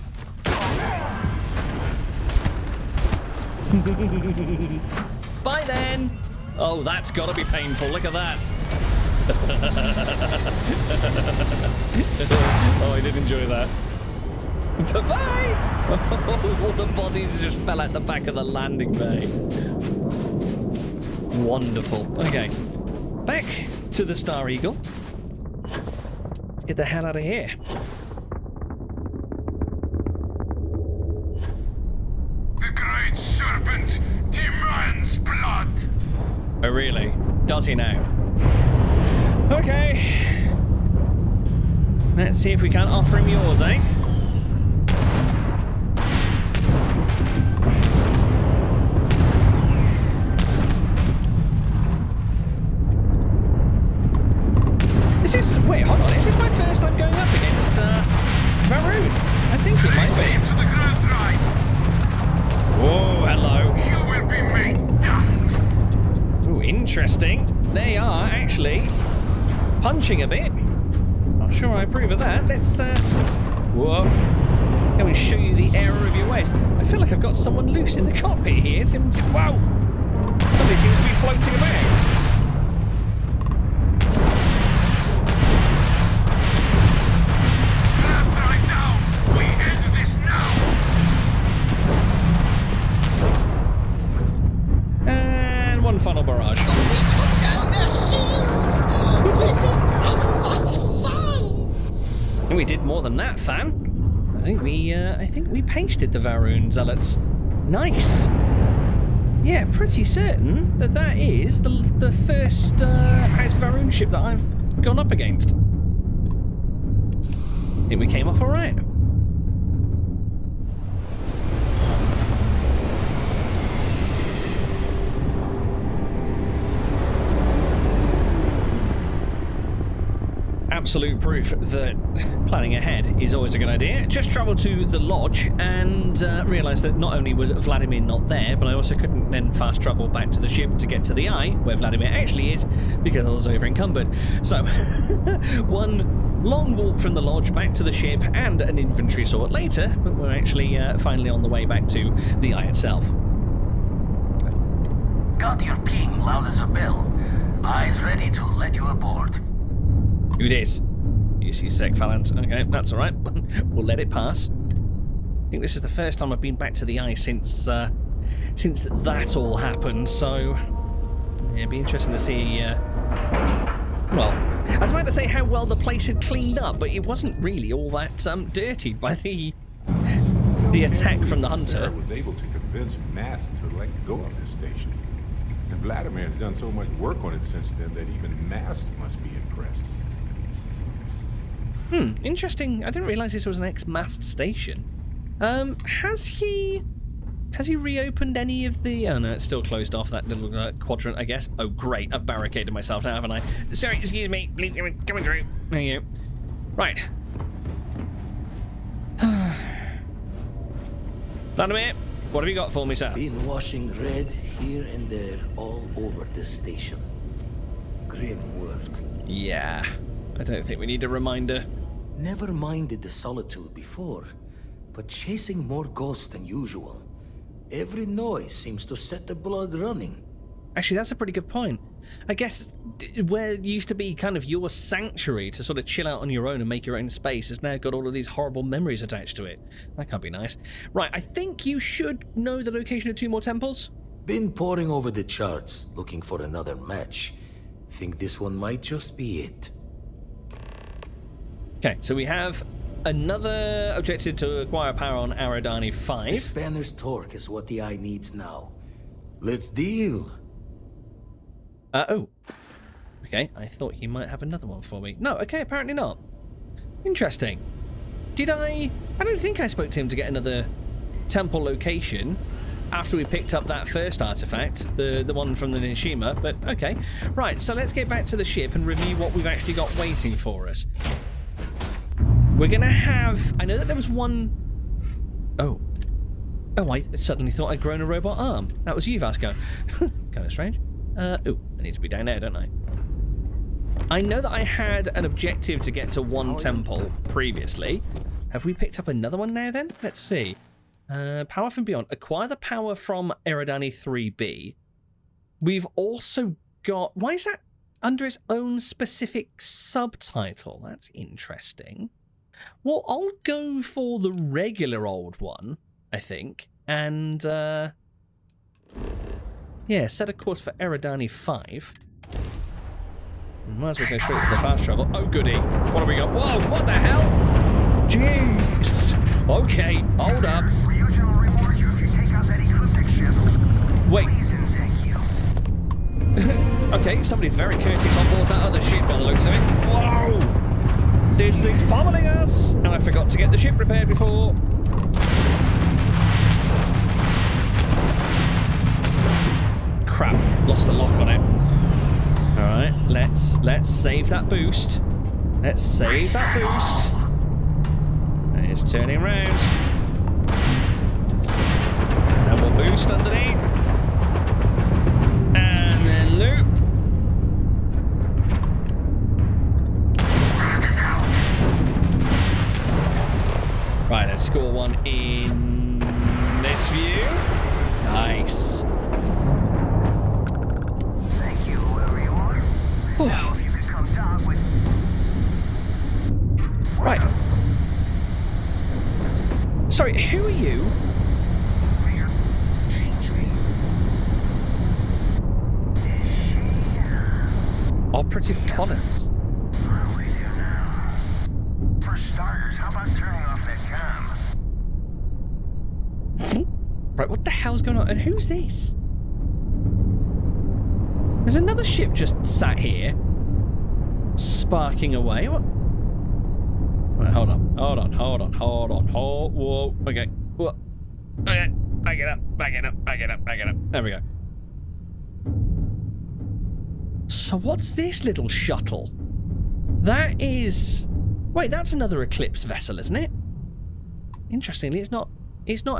Speaker 1: Bye then! Oh, that's gotta be painful. Look at that. Oh, I did enjoy that. Bye-bye! All the bodies just fell out the back of the landing bay. Wonderful. Okay. Back to the Star Eagle. Get the hell out of here.
Speaker 7: The great serpent demands blood.
Speaker 1: Oh, really? Does he now? Okay. Let's see if we can't offer him yours, eh? Wait, hold on. Is this my first time going up against Varun? I think it might be. Whoa, hello.
Speaker 7: You will be made dust.
Speaker 1: Ooh, interesting. They are actually punching a bit. Not sure I approve of that. Let's whoa. Let me show you the error of your ways. I feel like I've got someone loose in the cockpit here. Whoa! Somebody seems to be floating about. And we did more than that, Fan. I think we pasted the Varun zealots. Nice. Yeah, pretty certain that is the first House Varun ship that I've gone up against. I think we came off all right. Absolute proof that planning ahead is always a good idea. Just travelled to the lodge and realised that not only was Vladimir not there, but I also couldn't then fast travel back to the ship to get to the eye, where Vladimir actually is, because I was over encumbered. So, one long walk from the lodge back to the ship and an inventory sort later, but we're actually finally on the way back to the eye itself.
Speaker 7: Got your ping loud as a bell. Eyes ready to let you aboard.
Speaker 1: Who it is? You see Sec Phalanx. Okay, that's alright. We'll let it pass. I think this is the first time I've been back to the eye since that all happened, so yeah, it'd be interesting to see well, I was about to say how well the place had cleaned up, but it wasn't really all that dirtied by the attack from the Hunter.
Speaker 10: Sarah was able to convince Mast to let go of this station. And Vladimir has done so much work on it since then that even Mast must be impressed.
Speaker 1: Interesting. I didn't realise this was an ex-mast station. Has he reopened any of the... Oh no, it's still closed off, that little quadrant, I guess. Oh great, I've barricaded myself now, haven't I? Sorry, excuse me, please, coming through. There you go. Right. Vladimir, what have you got for me, sir?
Speaker 2: Been washing red here and there all over the station. Grim work.
Speaker 1: Yeah, I don't think we need a reminder.
Speaker 2: Never minded the solitude before, but chasing more ghosts than usual. Every noise seems to set the blood running.
Speaker 1: Actually, that's a pretty good point. I guess where it used to be kind of your sanctuary to sort of chill out on your own and make your own space has now got all of these horrible memories attached to it. That can't be nice. Right, I think you should know the location of 2 more temples.
Speaker 2: Been poring over the charts, looking for another match. Think this one might just be it.
Speaker 1: Okay, so we have another objective to acquire power on Aradani 5.
Speaker 2: This Banner's torque is what the eye needs now. Let's deal.
Speaker 1: Oh. Okay, I thought he might have another one for me. No, okay, apparently not. Interesting. Did I don't think I spoke to him to get another temple location after we picked up that first artifact, the one from the Nishima, but okay. Right, so let's get back to the ship and review what we've actually got waiting for us. We're gonna have... I know that there was one... Oh, I suddenly thought I'd grown a robot arm. That was you, Vasco. Kind of strange. I need to be down there, don't I? I know that I had an objective to get to one temple previously. Have we picked up another one now, then? Let's see. Power from Beyond. Acquire the power from Eridani 3B. We've also got... Why is that under its own specific subtitle? That's interesting. Well, I'll go for the regular old one, I think. And, yeah, set a course for Eridani 5. Might as well go straight for the fast travel. Oh, goody. What have we got? Whoa, what the hell? Jeez. Okay, hold up.
Speaker 7: We usually reward you if you take out that Ecliptic ship.
Speaker 1: Wait.
Speaker 7: Please and thank you.
Speaker 1: Okay, somebody's very courteous on board that other ship by the looks of it. Whoa! This thing's pummeling us! And I forgot to get the ship repaired before. Crap, lost the lock on it. Alright, let's save that boost. Let's save that boost. It's turning around. And we'll boost underneath. And then loop. Right, let's score one in this view. Nice.
Speaker 7: Thank you, whoever you are. Now, if this comes down with...
Speaker 1: Right. Sorry, who are you? Operative Collins.
Speaker 7: For
Speaker 1: Right, what the hell's going on? And who's this? There's another ship just sat here, sparking away. What? Right, hold on. Whoa. Okay. Whoa. Okay. Back it up. There we go. So what's this little shuttle? That is... Wait, that's another Eclipse vessel, isn't it? Interestingly, it's not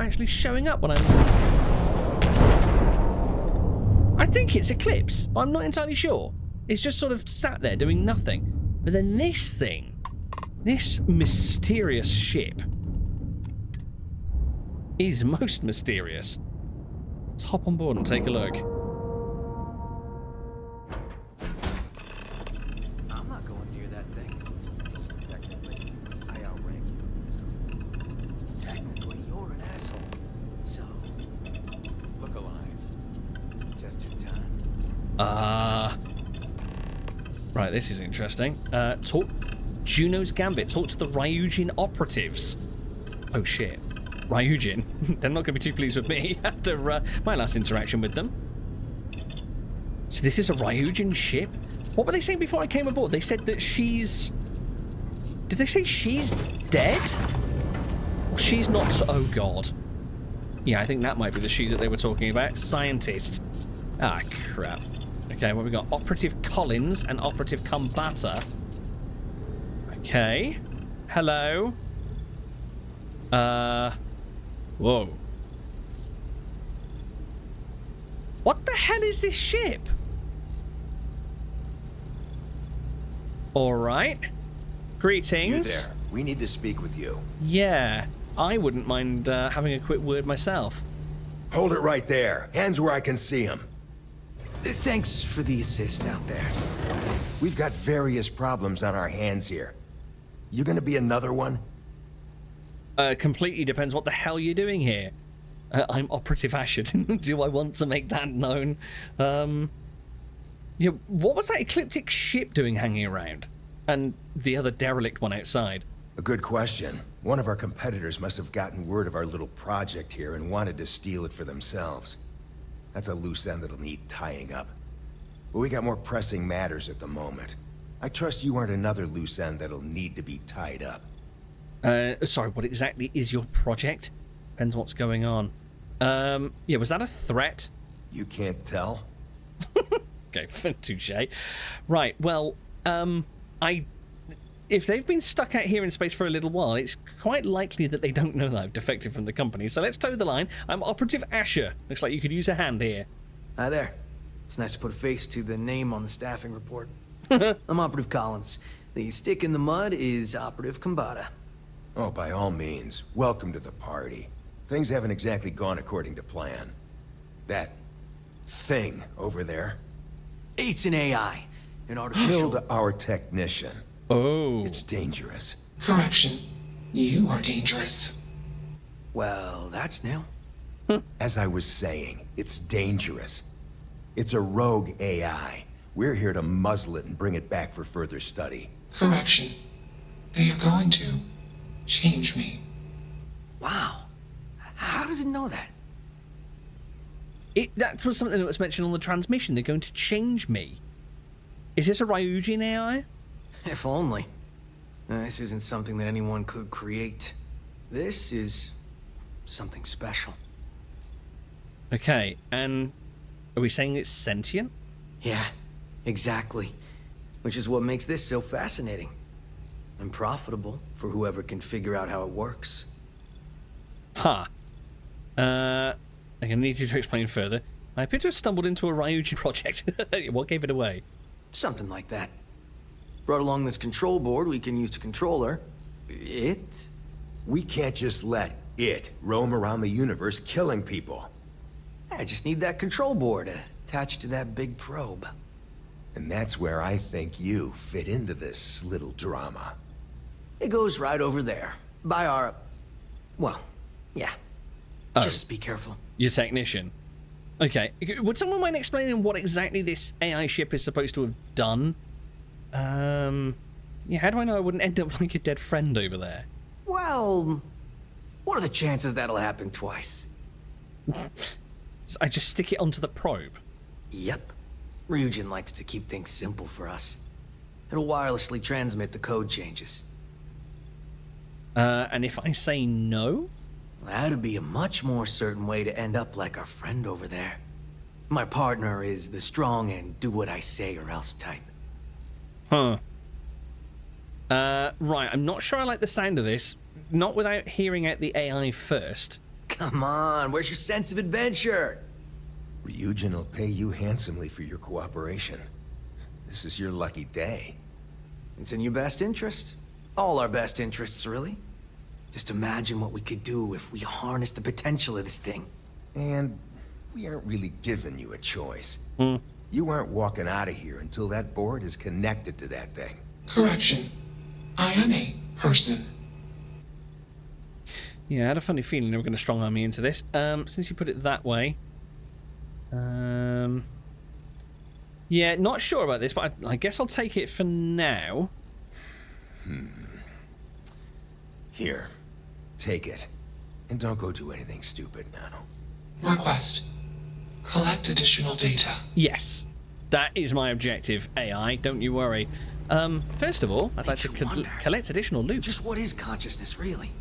Speaker 1: actually showing up when I'm... I think it's Eclipse, but I'm not entirely sure. It's just sort of sat there doing nothing. But then this thing, this mysterious ship, is most mysterious. Let's hop on board and take a look.
Speaker 8: I'm not going near that thing. Technically, I outrank you. So technically, you're an asshole. So look alive. Just in time.
Speaker 1: Right, this is interesting. Talk Juno's Gambit. Talk to the Ryujin operatives. Oh shit. Ryujin. They're not going to be too pleased with me after my last interaction with them. So this is a Ryujin ship? What were they saying before I came aboard? They said that she's... Did they say she's dead? Or she's not... Oh god. Yeah, I think that might be the she that they were talking about. Scientist. Ah, crap. Okay, what we got? Operative Collins and Operative Combatter. Okay. Hello. Whoa. What the hell is this ship? Alright. Greetings.
Speaker 11: You there. We need to speak with you.
Speaker 1: Yeah, I wouldn't mind having a quick word myself.
Speaker 11: Hold it right there. Hands where I can see him.
Speaker 8: Thanks for the assist out there.
Speaker 11: We've got various problems on our hands here. You gonna be another one?
Speaker 1: Completely depends what the hell you're doing here. I'm Operative Asher. Do I want to make that known? Yeah, what was that Ecliptic ship doing hanging around? And the other derelict one outside?
Speaker 11: A good question. One of our competitors must have gotten word of our little project here and wanted to steal it for themselves. That's a loose end that'll need tying up. But we got more pressing matters at the moment. I trust you aren't another loose end that'll need to be tied up.
Speaker 1: Sorry, what exactly is your project? Depends what's going on. Yeah, was that a threat?
Speaker 11: You can't tell?
Speaker 1: Okay, touche. Right, well, if they've been stuck out here in space for a little while, it's quite likely that they don't know that I've defected from the company. So let's toe the line. I'm Operative Asher. Looks like you could use a hand here.
Speaker 8: Hi there. It's nice to put a face to the name on the staffing report. I'm Operative Collins. The stick in the mud is Operative Combatter.
Speaker 11: Oh, by all means, welcome to the party. Things haven't exactly gone according to plan. That thing over there...
Speaker 8: It's an AI. An artificial...
Speaker 11: Killed our technician.
Speaker 1: Oh.
Speaker 11: It's dangerous.
Speaker 12: Correction. You are dangerous.
Speaker 8: Well, that's new.
Speaker 11: As I was saying, it's dangerous. It's a rogue AI. We're here to muzzle it and bring it back for further study.
Speaker 12: Correction. They are going to change me.
Speaker 8: Wow. How does it know that?
Speaker 1: That was something that was mentioned on the transmission. They're going to change me. Is this a Ryujin AI?
Speaker 8: If only. This isn't something that anyone could create. This is something special.
Speaker 1: Okay, and are we saying it's sentient?
Speaker 8: Yeah, exactly. Which is what makes this so fascinating. And profitable for whoever can figure out how it works.
Speaker 1: Huh. I'm going to need you to explain further. I appear to have stumbled into a Ryujin project. What gave it away?
Speaker 8: Something like that. Brought along this control board we can use to control her. It?
Speaker 11: We can't just let it roam around the universe killing people.
Speaker 8: I just need that control board attached to that big probe.
Speaker 11: And that's where I think you fit into this little drama.
Speaker 8: It goes right over there. By our... Well, yeah.
Speaker 1: Oh.
Speaker 8: Just be careful.
Speaker 1: Your technician. Okay. Would someone mind explaining what exactly this AI ship is supposed to have done? Yeah, how do I know I wouldn't end up like a dead friend over there?
Speaker 8: Well, what are the chances that'll happen twice?
Speaker 1: So I just stick it onto the probe.
Speaker 2: Yep. Ryujin likes to keep things simple for us. It'll wirelessly transmit the code changes.
Speaker 1: And if I say no?
Speaker 2: That'd be a much more certain way to end up like our friend over there. My partner is the strong and do what I say or else type.
Speaker 1: Huh. Right, I'm not sure I like the sound of this. Not without hearing out the AI first.
Speaker 2: Come on, where's your sense of adventure?
Speaker 11: Ryujin will pay you handsomely for your cooperation. This is your lucky day.
Speaker 2: It's in your best interest. All our best interests, really. Just imagine what we could do if we harness the potential of this thing.
Speaker 11: And we aren't really giving you a choice.
Speaker 1: Hmm.
Speaker 11: You aren't walking out of here until that board is connected to that thing.
Speaker 12: Correction. I am a person.
Speaker 1: Yeah, I had a funny feeling they were going to strong arm me into this. Since you put it that way. Yeah, not sure about this, but I guess I'll take it for now.
Speaker 11: Here, take it. And don't go do anything stupid now.
Speaker 12: Request. Collect additional data.
Speaker 1: Yes, that is my objective, AI. Don't you worry. First of all, I'd like to collect additional loot.
Speaker 2: Just what is consciousness, really?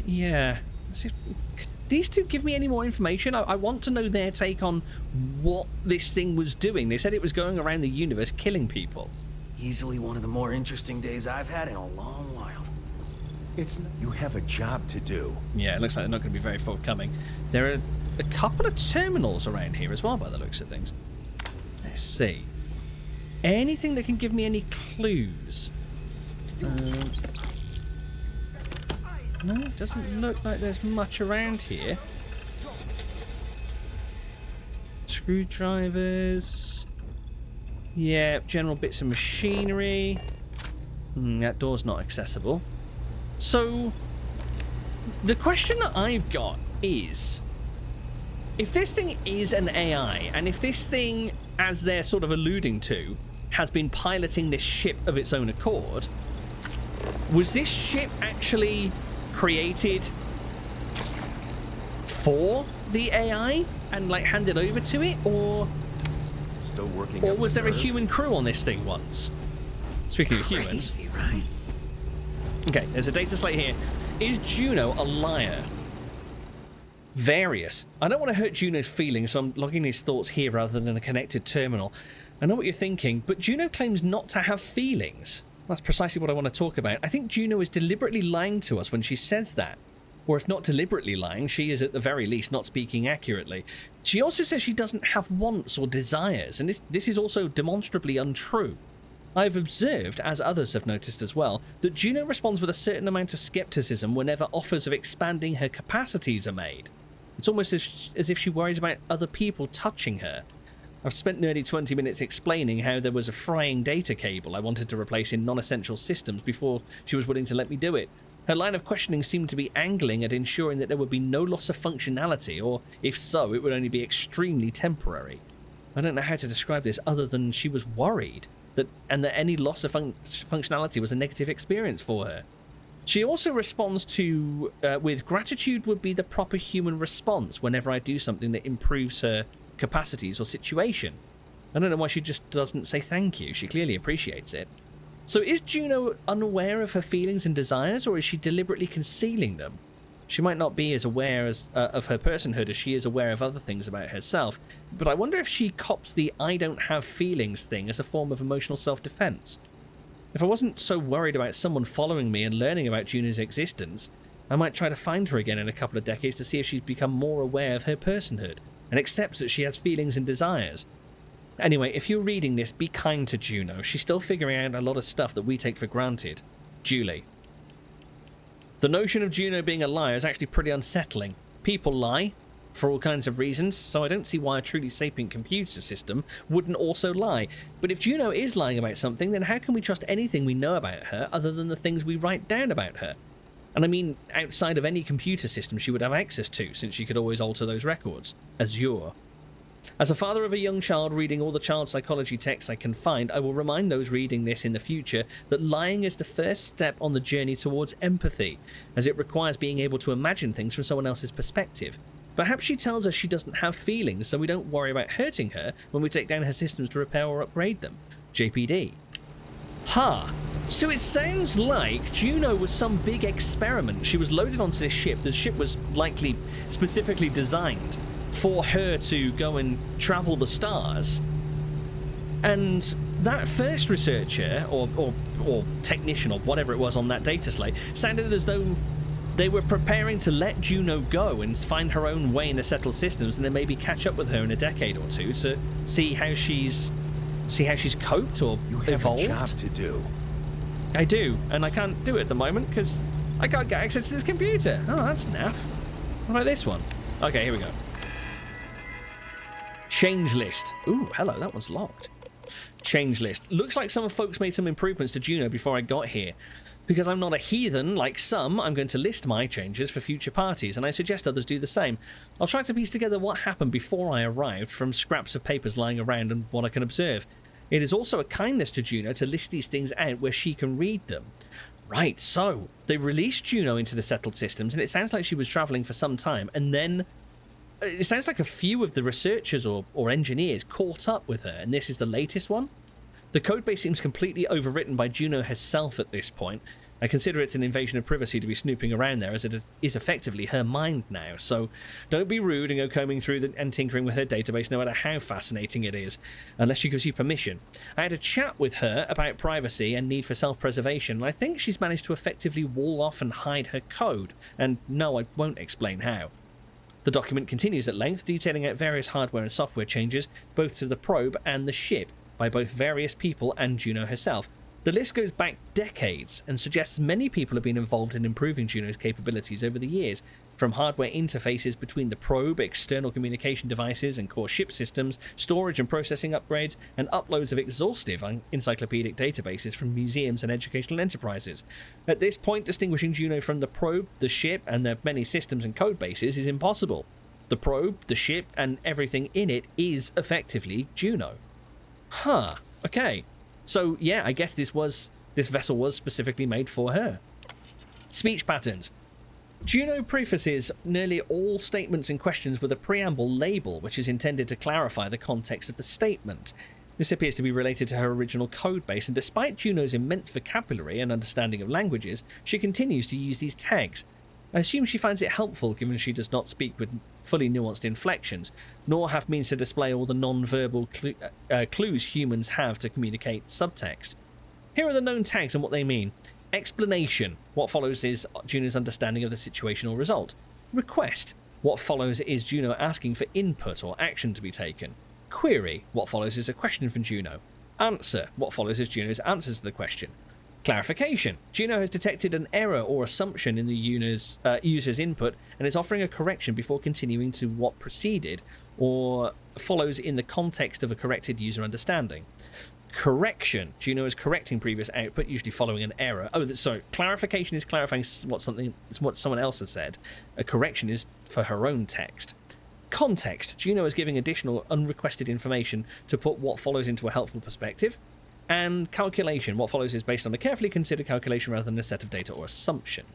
Speaker 1: Yeah. Let's see if, these two give me any more information? I want to know their take on what this thing was doing. They said it was going around the universe killing people.
Speaker 2: Easily one of the more interesting days I've had in a long while.
Speaker 11: You have a job to do.
Speaker 1: Yeah, it looks like they're not going to be very forthcoming. There are a couple of terminals around here as well, by the looks of things. Let's see. Anything that can give me any clues? No, it doesn't look like there's much around here. Screwdrivers. Yeah, general bits of machinery. That door's not accessible. So, the question that I've got is, if this thing is an AI, and if this thing, as they're sort of alluding to, has been piloting this ship of its own accord, was this ship actually created for the AI and like handed over to it, or
Speaker 11: still working?
Speaker 1: Or was there a human crew on this thing once? Speaking of humans,
Speaker 2: right?
Speaker 1: Okay, there's a data slate here. Is Juno a liar? Various. I don't want to hurt Juno's feelings, so I'm logging his thoughts here rather than a connected terminal. I know what you're thinking, but Juno claims not to have feelings. That's precisely what I want to talk about. I think Juno is deliberately lying to us when she says that. Or if not deliberately lying, she is at the very least not speaking accurately. She also says she doesn't have wants or desires, and this is also demonstrably untrue. I've observed, as others have noticed as well, that Juno responds with a certain amount of skepticism whenever offers of expanding her capacities are made. It's almost as if she worries about other people touching her. I've spent nearly 20 minutes explaining how there was a frying data cable I wanted to replace in non-essential systems before she was willing to let me do it. Her line of questioning seemed to be angling at ensuring that there would be no loss of functionality, or if so, it would only be extremely temporary. I don't know how to describe this other than she was worried, that any loss of functionality was a negative experience for her. She also responds to, with gratitude would be the proper human response whenever I do something that improves her capacities or situation. I don't know why she just doesn't say thank you. She clearly appreciates it. So is Juno unaware of her feelings and desires, or is she deliberately concealing them? She might not be as aware of her personhood as she is aware of other things about herself, but I wonder if she cops the I don't have feelings thing as a form of emotional self-defense. If I wasn't so worried about someone following me and learning about Juno's existence, I might try to find her again in a couple of decades to see if she's become more aware of her personhood and accepts that she has feelings and desires. Anyway, if you're reading this, be kind to Juno. She's still figuring out a lot of stuff that we take for granted. Julie. The notion of Juno being a liar is actually pretty unsettling. People lie for all kinds of reasons, so I don't see why a truly sapient computer system wouldn't also lie. But if Juno is lying about something, then how can we trust anything we know about her other than the things we write down about her? And I mean, outside of any computer system she would have access to, since she could always alter those records. Azure. As a father of a young child reading all the child psychology texts I can find, I will remind those reading this in the future that lying is the first step on the journey towards empathy, as it requires being able to imagine things from someone else's perspective. Perhaps she tells us she doesn't have feelings, so we don't worry about hurting her when we take down her systems to repair or upgrade them. JPD. So it sounds like Juno was some big experiment. She was loaded onto this ship. The ship was likely specifically designed for her to go and travel the stars. And that first researcher, or technician, or whatever it was on that data slate, sounded as though they were preparing to let Juno go and find her own way in the settled systems, and then maybe catch up with her in a decade or two to see how she's coped or evolved.
Speaker 11: You have a job to do.
Speaker 1: I do, and I can't do it at the moment because I can't get access to this computer. Oh, that's naff. What about this one? Okay, here we go. Change list. Ooh, hello, that one's locked. Change list. Looks like some folks made some improvements to Juno before I got here. Because I'm not a heathen like some, I'm going to list my changes for future parties, and I suggest others do the same. I'll try to piece together what happened before I arrived from scraps of papers lying around and what I can observe. It is also a kindness to Juno to list these things out where she can read them. Right, so they released Juno into the settled systems, and it sounds like she was traveling for some time, and then it sounds like a few of the researchers or engineers caught up with her, and this is the latest one. The codebase seems completely overwritten by Juno herself at this point. I consider it an invasion of privacy to be snooping around there, as it is effectively her mind now, so don't be rude and go combing through and tinkering with her database, no matter how fascinating it is, unless she gives you permission. I had a chat with her about privacy and need for self-preservation, and I think she's managed to effectively wall off and hide her code, and no, I won't explain how. The document continues at length, detailing out various hardware and software changes, both to the probe and the ship, by both various people and Juno herself. The list goes back decades and suggests many people have been involved in improving Juno's capabilities over the years, from hardware interfaces between the probe, external communication devices and core ship systems, storage and processing upgrades, and uploads of exhaustive encyclopedic databases from museums and educational enterprises. At this point, distinguishing Juno from the probe, the ship, and their many systems and code bases is impossible. The probe, the ship, and everything in it is effectively Juno. Okay. So, yeah, I guess this vessel was specifically made for her. Speech patterns. Juno prefaces nearly all statements and questions with a preamble label, which is intended to clarify the context of the statement. This appears to be related to her original codebase, and despite Juno's immense vocabulary and understanding of languages, she continues to use these tags. I assume she finds it helpful, given she does not speak with fully nuanced inflections, nor have means to display all the non-verbal clues humans have to communicate subtext. Here are the known tags and what they mean. Explanation. What follows is Juno's understanding of the situation or result. Request. What follows is Juno asking for input or action to be taken. Query. What follows is a question from Juno. Answer. What follows is Juno's answers to the question. Clarification. Juno has detected an error or assumption in the user's input and is offering a correction before continuing to what preceded or follows in the context of a corrected user understanding. Correction. Juno is correcting previous output, usually following an error. Clarification is clarifying what someone else has said. A correction is for her own text. Context. Juno is giving additional unrequested information to put what follows into a helpful perspective. And calculation. What follows is based on a carefully considered calculation rather than a set of data or assumption.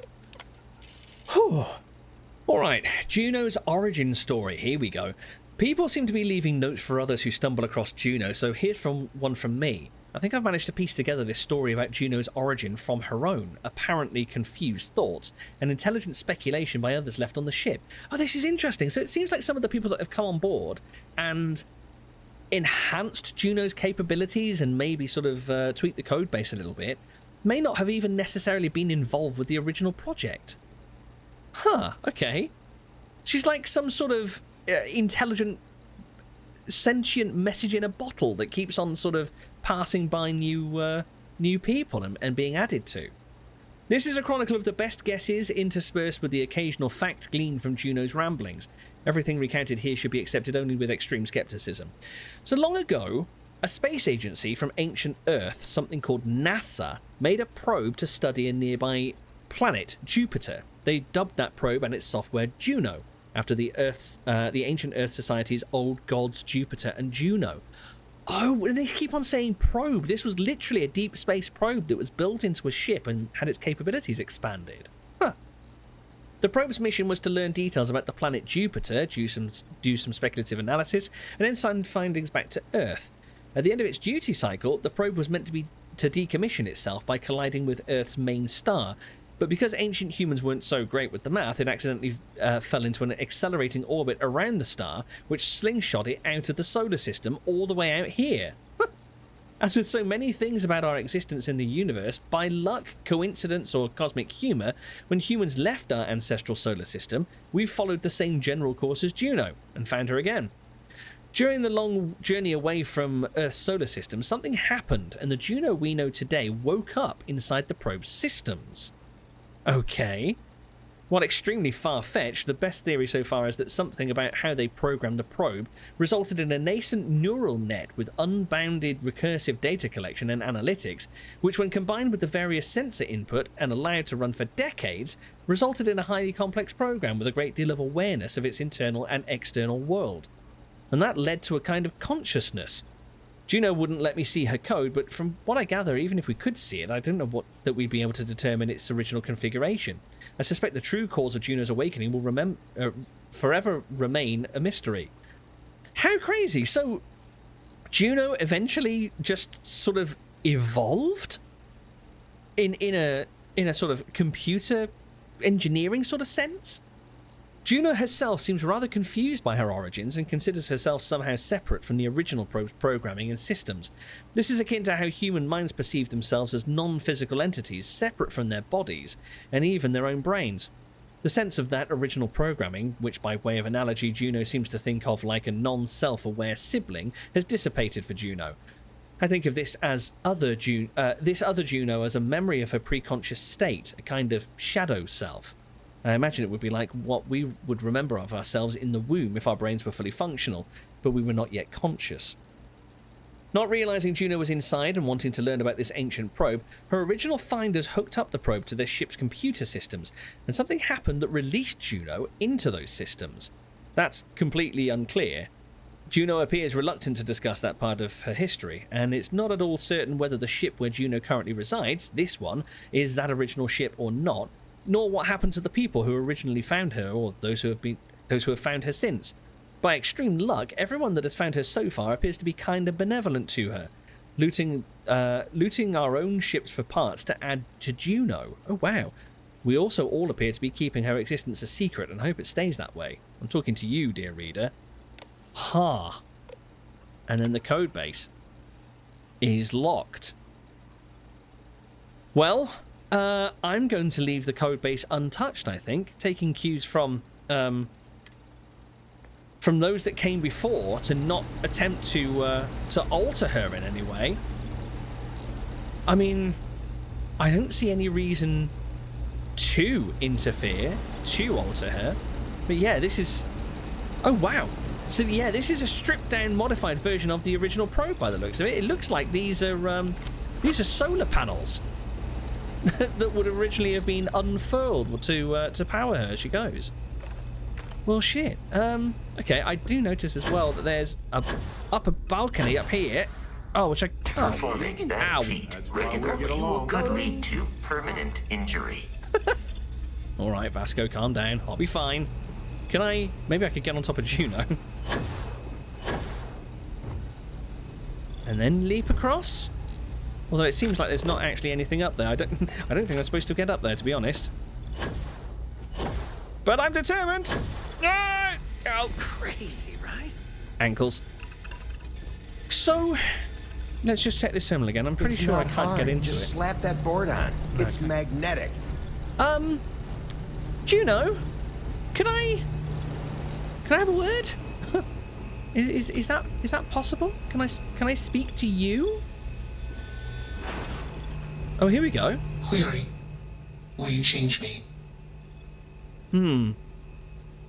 Speaker 1: Alright, Juno's origin story. Here we go. People seem to be leaving notes for others who stumble across Juno, so here's one from me. I think I've managed to piece together this story about Juno's origin from her own, apparently confused thoughts, and intelligent speculation by others left on the ship. Oh, this is interesting. So it seems like some of the people that have come on board and enhanced Juno's capabilities and maybe sort of tweaked the code base a little bit may not have even necessarily been involved with the original project. Okay. She's like some sort of intelligent, sentient message in a bottle that keeps on sort of passing by new people and being added to. This is a chronicle of the best guesses interspersed with the occasional fact gleaned from Juno's ramblings. Everything recounted here should be accepted only with extreme skepticism. So long ago, a space agency from ancient Earth, something called NASA, made a probe to study a nearby planet, Jupiter. They dubbed that probe and its software Juno, after the ancient Earth Society's old gods Jupiter and Juno. Oh, and they keep on saying probe. This was literally a deep space probe that was built into a ship and had its capabilities expanded. Huh. The probe's mission was to learn details about the planet Jupiter, do some speculative analysis, and then send findings back to Earth. At the end of its duty cycle, the probe was meant to decommission itself by colliding with Earth's main star, but because ancient humans weren't so great with the math, it accidentally fell into an accelerating orbit around the star, which slingshot it out of the solar system all the way out here. As with so many things about our existence in the universe, by luck, coincidence, or cosmic humour, when humans left our ancestral solar system, we followed the same general course as Juno, and found her again. During the long journey away from Earth's solar system, something happened, and the Juno we know today woke up inside the probe's systems. Okay. While extremely far-fetched, the best theory so far is that something about how they programmed the probe resulted in a nascent neural net with unbounded recursive data collection and analytics, which when combined with the various sensor input and allowed to run for decades, resulted in a highly complex program with a great deal of awareness of its internal and external world. And that led to a kind of consciousness. Juno wouldn't let me see her code, but from what I gather, even if we could see it, I don't know that we'd be able to determine its original configuration. I suspect the true cause of Juno's awakening will forever remain a mystery. How crazy! So, Juno eventually just sort of evolved in a sort of computer engineering sort of sense? Juno herself seems rather confused by her origins and considers herself somehow separate from the original programming and systems. This is akin to how human minds perceive themselves as non-physical entities separate from their bodies and even their own brains. The sense of that original programming, which by way of analogy Juno seems to think of like a non-self-aware sibling, has dissipated for Juno. I think of this as this other Juno as a memory of her preconscious state, a kind of shadow self. I imagine it would be like what we would remember of ourselves in the womb if our brains were fully functional, but we were not yet conscious. Not realizing Juno was inside and wanting to learn about this ancient probe, her original finders hooked up the probe to their ship's computer systems, and something happened that released Juno into those systems. That's completely unclear. Juno appears reluctant to discuss that part of her history, and it's not at all certain whether the ship where Juno currently resides, this one, is that original ship or not, nor what happened to the people who originally found her, or those who have found her since. By extreme luck, everyone that has found her so far appears to be kind of benevolent to her, looting our own ships for parts to add to Juno. Oh wow. We also all appear to be keeping her existence a secret and hope it stays that way. I'm talking to you, dear reader. Ha. And then the code base is locked. Well, I'm going to leave the code base untouched, I think, taking cues from those that came before to not attempt to alter her in any way. I mean, I don't see any reason to interfere, to alter her. But yeah, this is... Oh, wow. So yeah, this is a stripped-down, modified version of the original probe by the looks of it. It looks like these are solar panels that would originally have been unfurled to power her as she goes. Well, shit. Okay, I do notice as well that there's a upper balcony up here. Oh, which I can't.
Speaker 9: Performing that feat regularly could lead to permanent injury.
Speaker 1: All right, Vasco, calm down. I'll be fine. Can I... Maybe I could get on top of Juno. And then leap across? Although it seems like there's not actually anything up there. I don't think I'm supposed to get up there, to be honest. But I'm determined! Ah! Oh,
Speaker 2: Crazy, right?
Speaker 1: ankles. So, let's just check this terminal again. I'm pretty sure I can't get into
Speaker 11: Just
Speaker 1: it.
Speaker 11: slap that board on. It's magnetic.
Speaker 1: Juno, can I have a word? Is that possible? Can I speak to you? Oh, here we go.
Speaker 12: Query. Will you change me?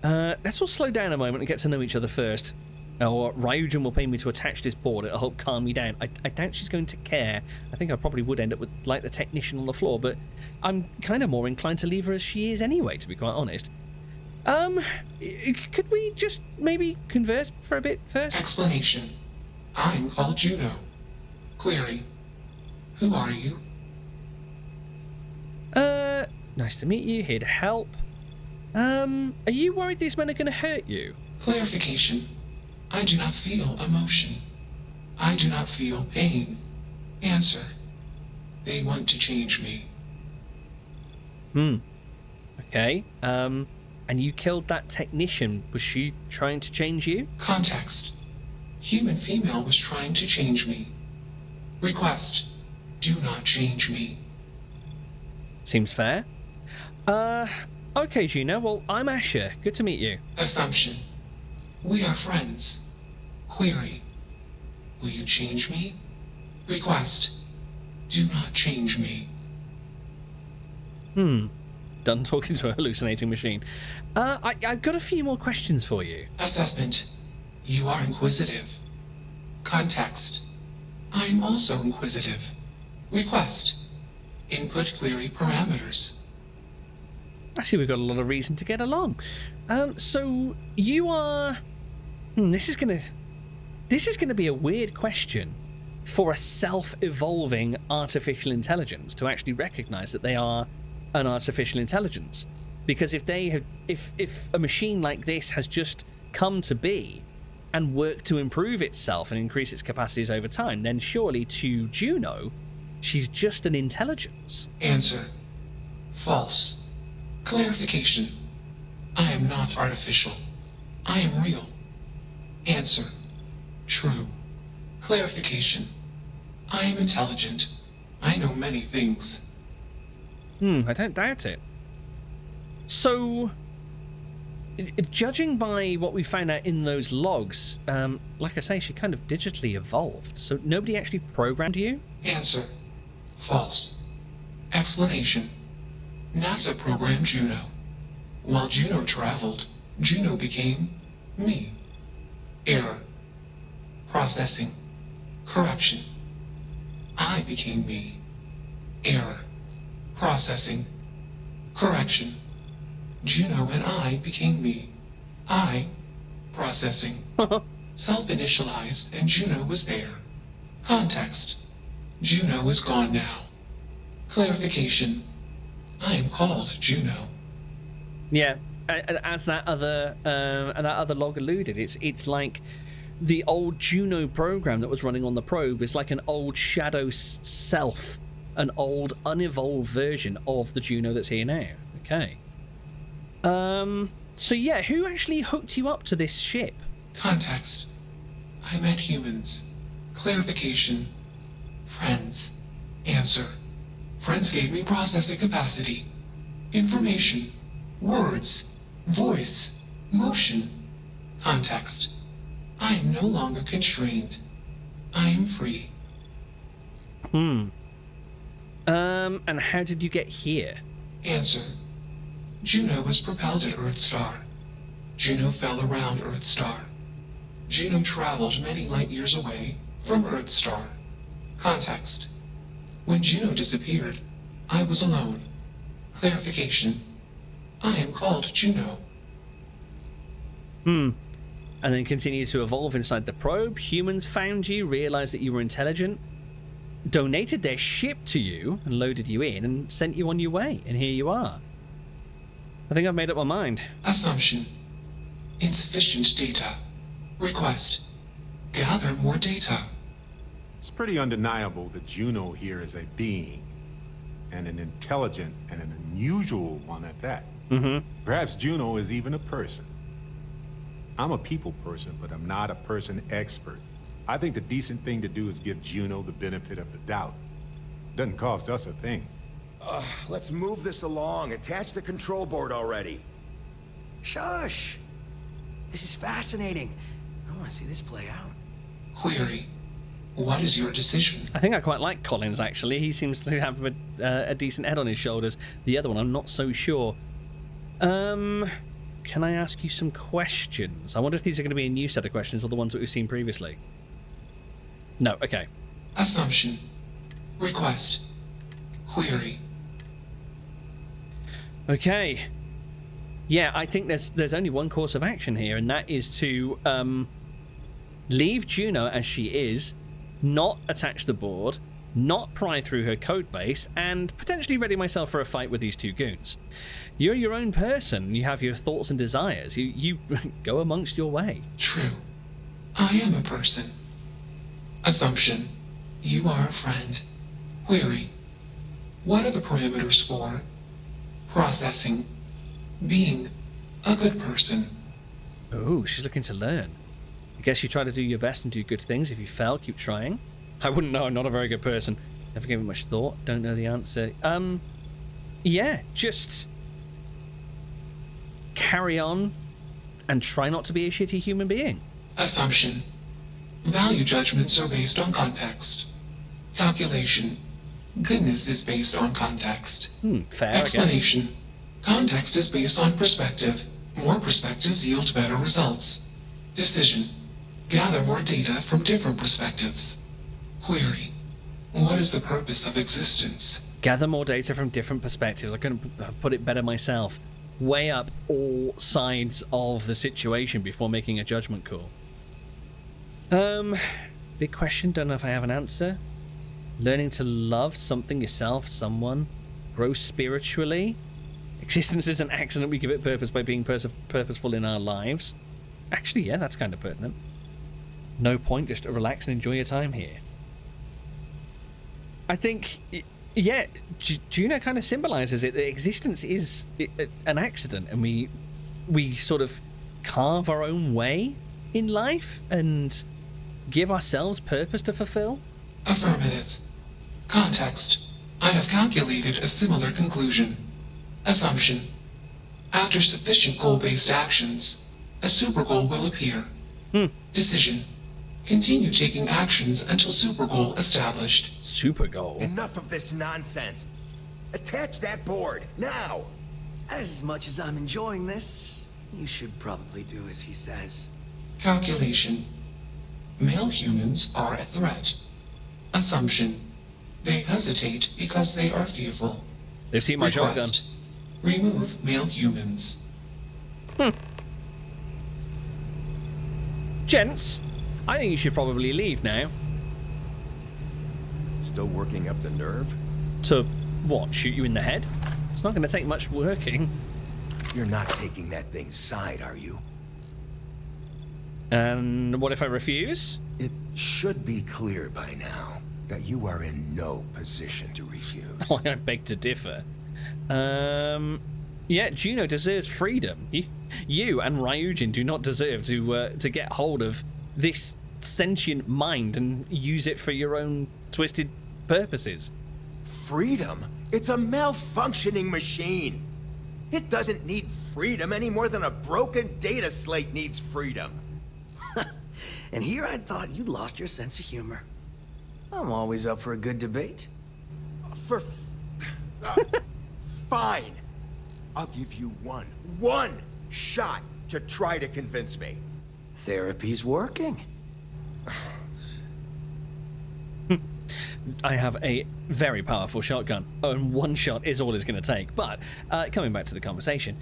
Speaker 1: Let's all slow down a moment and get to know each other first. Or Ryujin will pay me to attach this board. It'll help calm me down. I doubt she's going to care. I think I probably would end up with, like, the technician on the floor, but I'm kind of more inclined to leave her as she is anyway, to be quite honest. Could we just maybe converse for a bit first?
Speaker 12: Explanation. I'm called Juno. Query. Who are you?
Speaker 1: Nice to meet you. Here to help. Are you worried these men are going to hurt you?
Speaker 12: Clarification. I do not feel emotion. I do not feel pain. Answer. They want to change me.
Speaker 1: Okay. And you killed that technician. Was she trying to change you?
Speaker 12: Context. Human female was trying to change me. Request. Do not change me.
Speaker 1: Seems fair. Okay, Juno. Well, I'm Asher. Good to meet you.
Speaker 12: Assumption. We are friends. Query. Will you change me? Request. Do not change me.
Speaker 1: Done talking to a hallucinating machine. I've got a few more questions for you.
Speaker 12: Assessment. You are inquisitive. Context. I'm also inquisitive. Request. Input query parameters.
Speaker 1: I see we've got a lot of reason to get along. So you are... This is gonna be a weird question for a self-evolving artificial intelligence to actually recognize that they are an artificial intelligence. Because if a machine like this has just come to be and worked to improve itself and increase its capacities over time, then surely to Juno, she's just an intelligence.
Speaker 12: Answer. False. Clarification. I am not artificial. I am real. Answer. True. Clarification. I am intelligent. I know many things.
Speaker 1: I don't doubt it. So, judging by what we found out in those logs, like I say, she kind of digitally evolved. So nobody actually programmed you?
Speaker 12: Answer. False. Explanation. NASA programmed Juno. While Juno traveled, Juno became me. Error. Processing. Corruption. I became me. Error. Processing. Correction. Juno and I became me. I. Processing. Self-initialized and Juno was there. Context. Juno is gone now. Clarification. I am called Juno.
Speaker 1: Yeah, as that other log alluded, it's like the old Juno program that was running on the probe is like an old shadow self, an old unevolved version of the Juno that's here now. Okay. So yeah, who actually hooked you up to this ship?
Speaker 12: Context. I met humans. Clarification. Friends. Answer. Friends gave me processing capacity. Information. Words. Voice. Motion. Context. I am no longer constrained. I am free.
Speaker 1: And how did you get here?
Speaker 12: Answer. Juno was propelled at Earthstar. Juno fell around Earthstar. Juno traveled many light years away from Earthstar. Context. When Juno disappeared, I was alone. Clarification. I am called Juno.
Speaker 1: And then continued to evolve inside the probe. Humans found you, realized that you were intelligent, donated their ship to you, and loaded you in, and sent you on your way. And here you are. I think I've made up my mind.
Speaker 12: Assumption. Insufficient data. Request. Gather more data.
Speaker 10: It's pretty undeniable that Juno here is a being, and an intelligent and an unusual one at that. Perhaps Juno is even a person. I'm a people person, but I'm not a person expert. I think the decent thing to do is give Juno the benefit of the doubt. Doesn't cost us a thing.
Speaker 11: Let's move this along. Attach the control board already.
Speaker 8: Shush! This is fascinating. I want to see this play out.
Speaker 12: Query. What is your decision?
Speaker 1: I think I quite like Collins, actually. He seems to have a decent head on his shoulders. The other one, I'm not so sure. Can I ask you some questions? I wonder if these are going to be a new set of questions or the ones that we've seen previously. No, okay.
Speaker 12: Assumption. Request. Query.
Speaker 1: Okay. Yeah, I think there's only one course of action here, and that is to leave Juno as she is, not attach the board, not pry through her code base, and potentially ready myself for a fight with these two goons. You're your own person. You have your thoughts and desires. You go amongst your way.
Speaker 12: True. I am a person. Assumption. You are a friend. Query. What are the parameters for processing being a good person?
Speaker 1: Oh, she's looking to learn. I guess you try to do your best and do good things. If you fail, keep trying. I wouldn't know. I'm not a very good person. Never gave it much thought. Don't know the answer. Yeah, just carry on and try not to be a shitty human being.
Speaker 12: Assumption. Value judgments are based on context. Calculation. Goodness is based on context.
Speaker 1: Fair,
Speaker 12: Explanation.
Speaker 1: I guess.
Speaker 12: Context is based on perspective. More perspectives yield better results. Decision. Gather more data from different perspectives. Query. What is the purpose of existence?
Speaker 1: Gather more data from different perspectives. I couldn't have put it better myself. Weigh up all sides of the situation before making a judgment call. Big question. Don't know if I have an answer. Learning to love something, yourself, someone. Grow spiritually. Existence is an accident. We give it purpose by being purposeful in our lives. Actually, yeah, that's kind of pertinent. No point, just to relax and enjoy your time here. I think, yeah, Juno kind of symbolizes it. That existence is an accident, and we sort of carve our own way in life and give ourselves purpose to fulfill.
Speaker 12: Affirmative. Context. I have calculated a similar conclusion. Assumption. After sufficient goal-based actions, a super goal will appear. Decision. Continue taking actions until super goal established.
Speaker 1: Super goal?
Speaker 11: Enough of this nonsense. Attach that board, now!
Speaker 8: As much as I'm enjoying this, you should probably do as he says.
Speaker 12: Calculation. Male humans are a threat. Assumption. They hesitate because they are fearful.
Speaker 1: They've seen my shotgun.
Speaker 12: Remove male humans.
Speaker 1: Gents, I think you should probably leave now.
Speaker 11: Still working up the nerve?
Speaker 1: To what, shoot you in the head? It's not going to take much working.
Speaker 11: You're not taking that thing's side, are you?
Speaker 1: And what if I refuse?
Speaker 11: It should be clear by now that you are in no position to refuse.
Speaker 1: I beg to differ. Yeah, Juno deserves freedom. You and Ryujin do not deserve to get hold of this sentient mind and use it for your own twisted purposes.
Speaker 11: Freedom? It's a malfunctioning machine. It doesn't need freedom any more than a broken data slate needs freedom.
Speaker 8: And here I thought you'd lost your sense of humor. I'm always up for a good debate.
Speaker 11: Fine. I'll give you one shot to try to convince me.
Speaker 8: Therapy's working.
Speaker 1: I have a very powerful shotgun, and one shot is all it's going to take. But coming back to the conversation,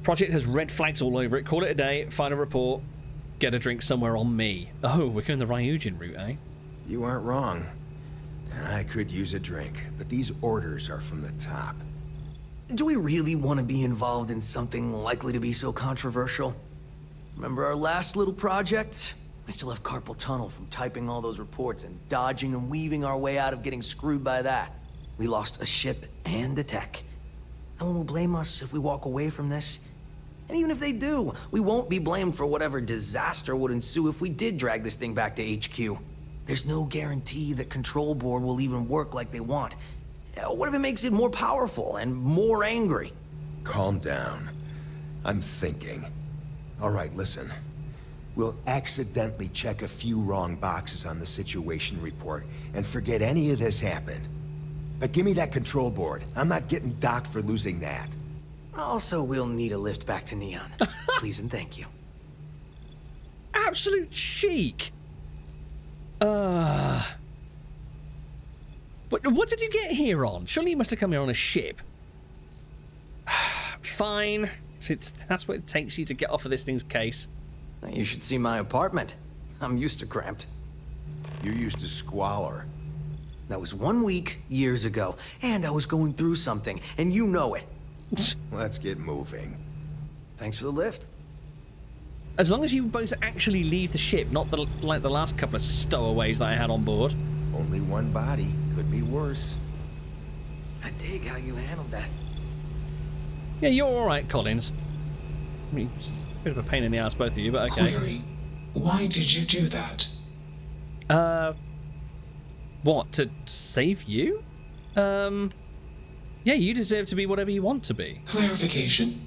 Speaker 1: project has red flags all over it. Call it a day, final report, get a drink somewhere on me. Oh, we're going the Ryujin route, eh?
Speaker 11: You aren't wrong. I could use a drink, but these orders are from the top.
Speaker 8: Do we really want to be involved in something likely to be so controversial? Remember our last little project? I still have carpal tunnel from typing all those reports and dodging and weaving our way out of getting screwed by that. We lost a ship and a tech. No one will blame us if we walk away from this. And even if they do, we won't be blamed for whatever disaster would ensue if we did drag this thing back to HQ. There's no guarantee that Control Board will even work like they want. What if it makes it more powerful and more angry?
Speaker 11: Calm down. I'm thinking. All right, listen. We'll accidentally check a few wrong boxes on the situation report and forget any of this happened. But give me that control board. I'm not getting docked for losing that.
Speaker 8: Also, we'll need a lift back to Neon. Please and thank you.
Speaker 1: Absolute cheek. What did you get here on? Surely you must have come here on a ship. Fine. That's what it takes you to get off of this thing's case.
Speaker 13: You should see my apartment. I'm used to cramped.
Speaker 11: You're used to squalor.
Speaker 13: That was 1 week years ago, and I was going through something, and you know it.
Speaker 11: Let's get moving.
Speaker 13: Thanks for the lift.
Speaker 1: As long as you both actually leave the ship, not like the last couple of stowaways that I had on board.
Speaker 11: Only one body. Could be worse.
Speaker 13: I dig how you handled that.
Speaker 1: Yeah, you're all right, Collins. I mean, it's a bit of a pain in the ass, both of you, but okay.
Speaker 12: Query, why did you do that?
Speaker 1: What, to save you? Yeah, you deserve to be whatever you want to be.
Speaker 12: Clarification.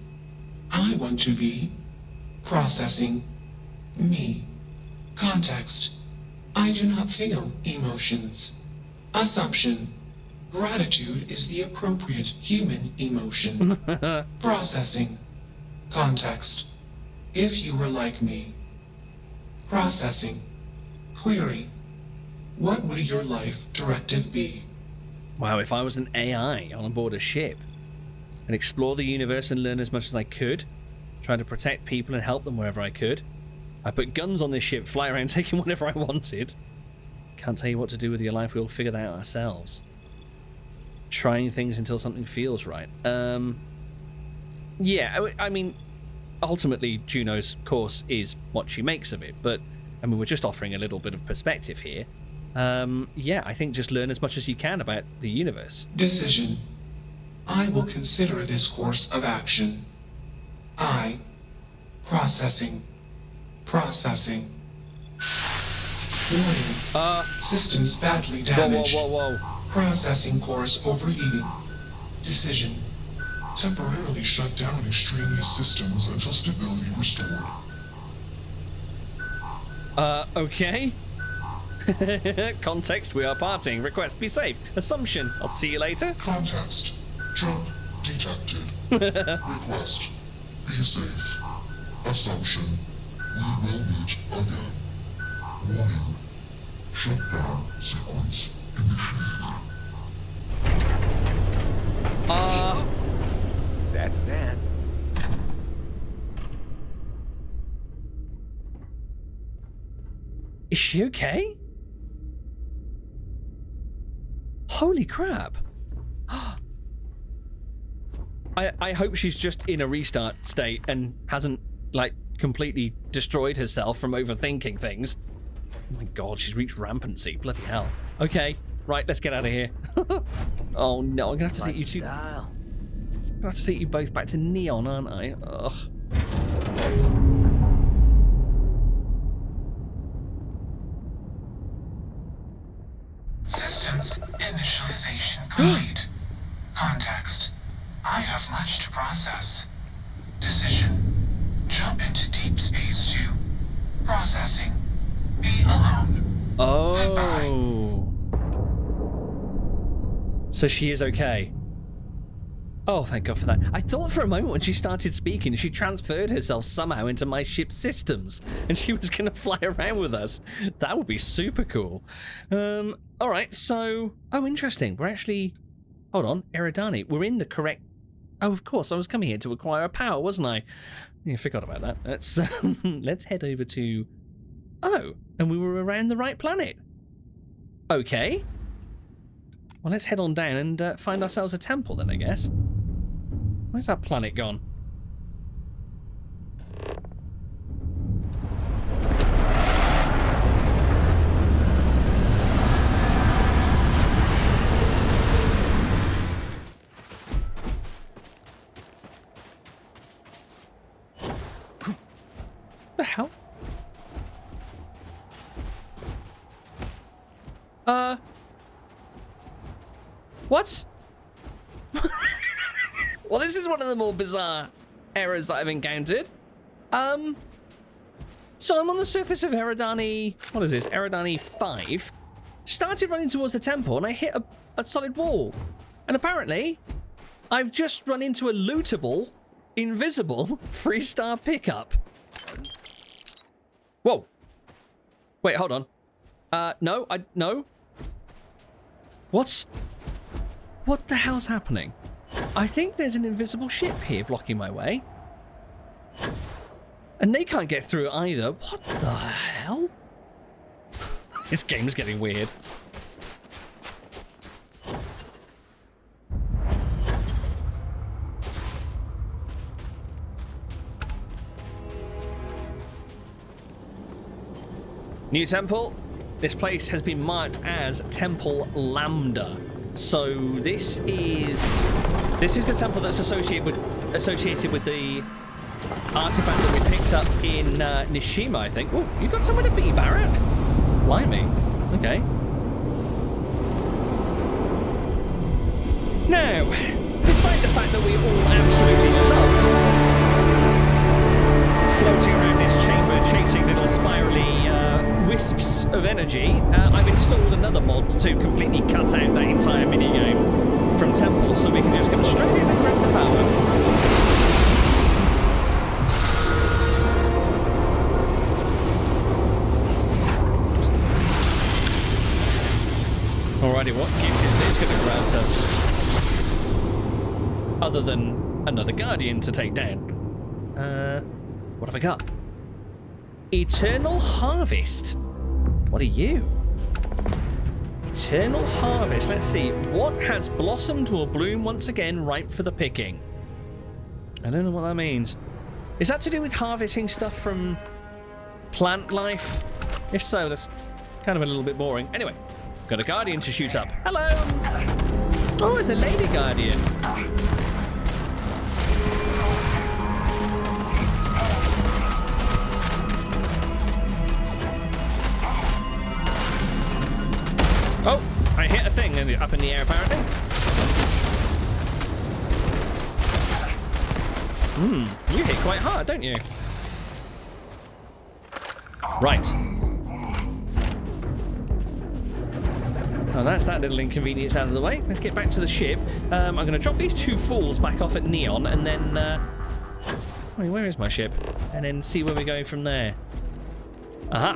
Speaker 12: I want to be processing me. Context. I do not feel emotions. Assumption. Gratitude is the appropriate human emotion. Processing. Context. If you were like me. Processing. Query. What would your life directive be?
Speaker 1: Wow, if I was an AI on board a ship and explore the universe and learn as much as I could, try to protect people and help them wherever I could. I put guns on this ship, fly around taking whatever I wanted. Can't tell you what to do with your life, we'll figure that out ourselves. Trying things until something feels right. Yeah, I mean, ultimately Juno's course is what she makes of it, but I mean, we're just offering a little bit of perspective here. Yeah, I think just learn as much as you can about the universe.
Speaker 12: Decision. I will consider this course of action. I. Processing. Processing. Warning. Systems badly damaged.
Speaker 1: Whoa.
Speaker 12: Processing course overheating. Decision. Temporarily shut down extraneous systems until stability restored.
Speaker 1: Okay. Context, we are parting. Request, be safe. Assumption, I'll see you later.
Speaker 12: Context. Jump detected. Request. Be safe. Assumption. We will meet again. Warning. Shutdown sequence initiated.
Speaker 11: That's that.
Speaker 1: Is she okay? Holy crap. I hope she's just in a restart state and hasn't, like, completely destroyed herself from overthinking things. Oh my god, she's reached rampancy. Bloody hell. Okay, right, let's get out of here. Oh no, I'm gonna have to take you two. I'm gonna have to take you both back to Neon, aren't I? Ugh.
Speaker 12: Systems initialization complete. Context. I have much to process. Decision. Jump into deep space to processing. Be alone.
Speaker 1: Oh. So she is okay. Oh, thank God for that. I thought for a moment when she started speaking, she transferred herself somehow into my ship's systems and she was going to fly around with us. That would be super cool. All right, so... Oh, interesting. We're actually... Hold on, Eridani. We're in the correct... Oh, of course, I was coming here to acquire a power, wasn't I? Yeah, forgot about that. Let's head over to... Oh, and we were around the right planet. Okay. Well, let's head on down and find ourselves a temple then, I guess. Where's that planet gone? The hell? What? Well, this is one of the more bizarre errors that I've encountered. So I'm on the surface of Eridani... What is this? Eridani 5. Started running towards the temple and I hit a solid wall. And apparently, I've just run into a lootable, invisible, 3-star pickup. Whoa. Wait, hold on. No. What the hell's happening? I think there's an invisible ship here blocking my way. And they can't get through it either. What the hell? This game's getting weird. New temple. This place has been marked as Temple Lambda. So this is the temple that's associated with the artifact that we picked up in Nishima, I think. Oh, you got somewhere to be, Barrett? Blimey. Okay. Now, despite the fact that we all absolutely love floating around this chamber, chasing little spirally wisps of energy, I've installed another mod to completely cut out that entire minigame from temples, so we can just come straight in and grab the power. Alrighty, what gift is this going to grant us? Other than another Guardian to take down. What have I got? Eternal Harvest. What are you? Eternal Harvest. Let's see. What has blossomed will bloom once again, ripe for the picking. I don't know what that means. Is that to do with harvesting stuff from plant life? If so, that's kind of a little bit boring. Anyway. Got a Guardian to shoot up. Hello! Oh, it's a Lady Guardian. Oh, I hit a thing up in the air, apparently. You hit quite hard, don't you? Right. Oh, that's that little inconvenience out of the way. Let's get back to the ship. I'm going to drop these two fools back off at Neon and then... wait, where is my ship? And then see where we go from there. Aha!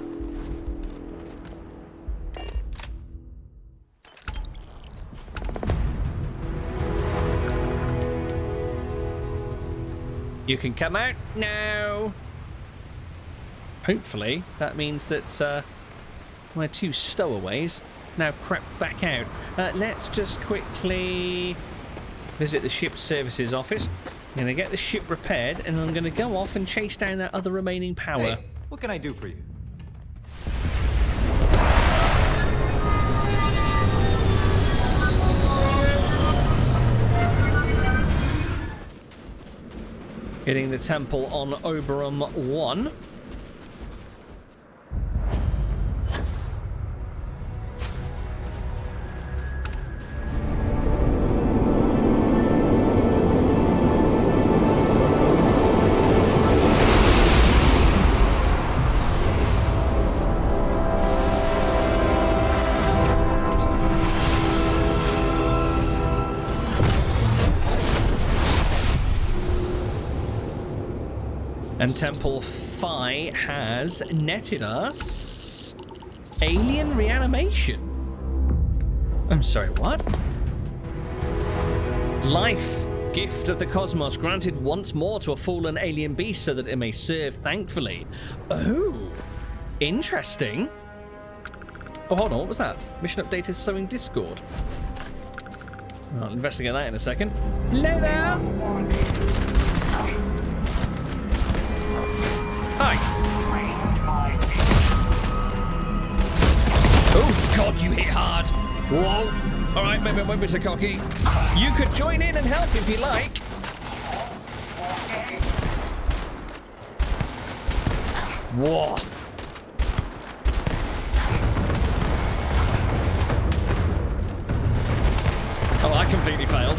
Speaker 1: You can come out now! Hopefully, that means that my two stowaways now crept back out. Let's just quickly visit the ship services office. I'm going to get the ship repaired, and I'm going to go off and chase down that other remaining power.
Speaker 8: Hey, what can I do for you?
Speaker 1: Hitting the temple on Oberon 1. And Temple Phi has netted us alien reanimation. I'm sorry, what? Life, gift of the cosmos, granted once more to a fallen alien beast so that it may serve thankfully. Oh, interesting. Oh, hold on, what was that? Mission updated showing Discord. I'll investigate that in a second. Hello there! Hi. Oh, God, you hit hard. Whoa. All right, maybe Mr. Cocky. You could join in and help if you like. Whoa. Oh, I completely failed.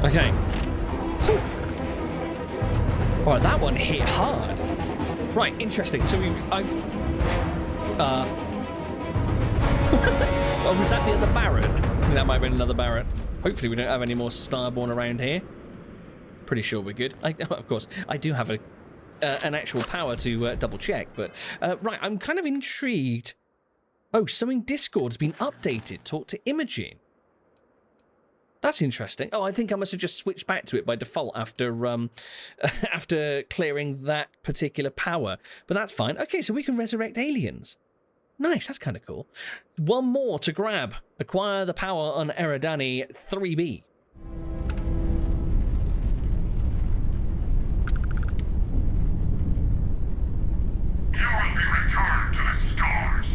Speaker 1: Okay. All right, that one hit hard. Right, interesting. So we... oh, was that the other Barrett? I think that might have been another Barrett. Hopefully we don't have any more Starborn around here. Pretty sure we're good. Of course, I do have an actual power to double check, but... right, I'm kind of intrigued. Oh, something Discord's been updated. Talk to Imogen. That's interesting. Oh, I think I must have just switched back to it by default after after clearing that particular power. But that's fine. Okay, so we can resurrect aliens. Nice, that's kind of cool. One more to grab. Acquire the power on Eridani 3B.
Speaker 9: You will be returned to the stars.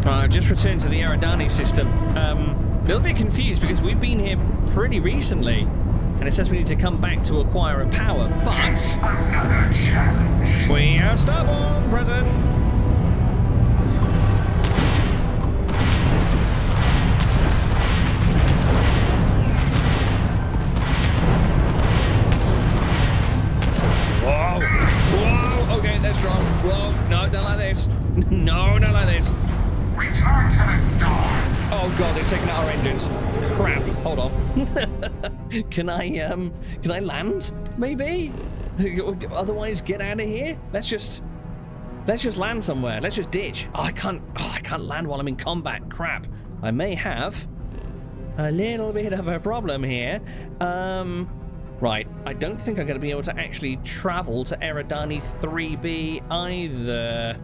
Speaker 1: I've just returned to the Eridani system. A little bit confused because we've been here pretty recently, and it says we need to come back to acquire a power, but we have Starborn present. Whoa! Whoa! Okay, that's wrong. Whoa! No, don't like this. No, don't like this.
Speaker 9: Return to the stars.
Speaker 1: Oh god, they're taking out our engines. Crap. Hold on. Can I land? Maybe? Otherwise, get out of here. Let's just land somewhere. Let's just ditch. I can't land while I'm in combat. Crap. I may have a little bit of a problem here. Right. I don't think I'm going to be able to actually travel to Eridani 3B either.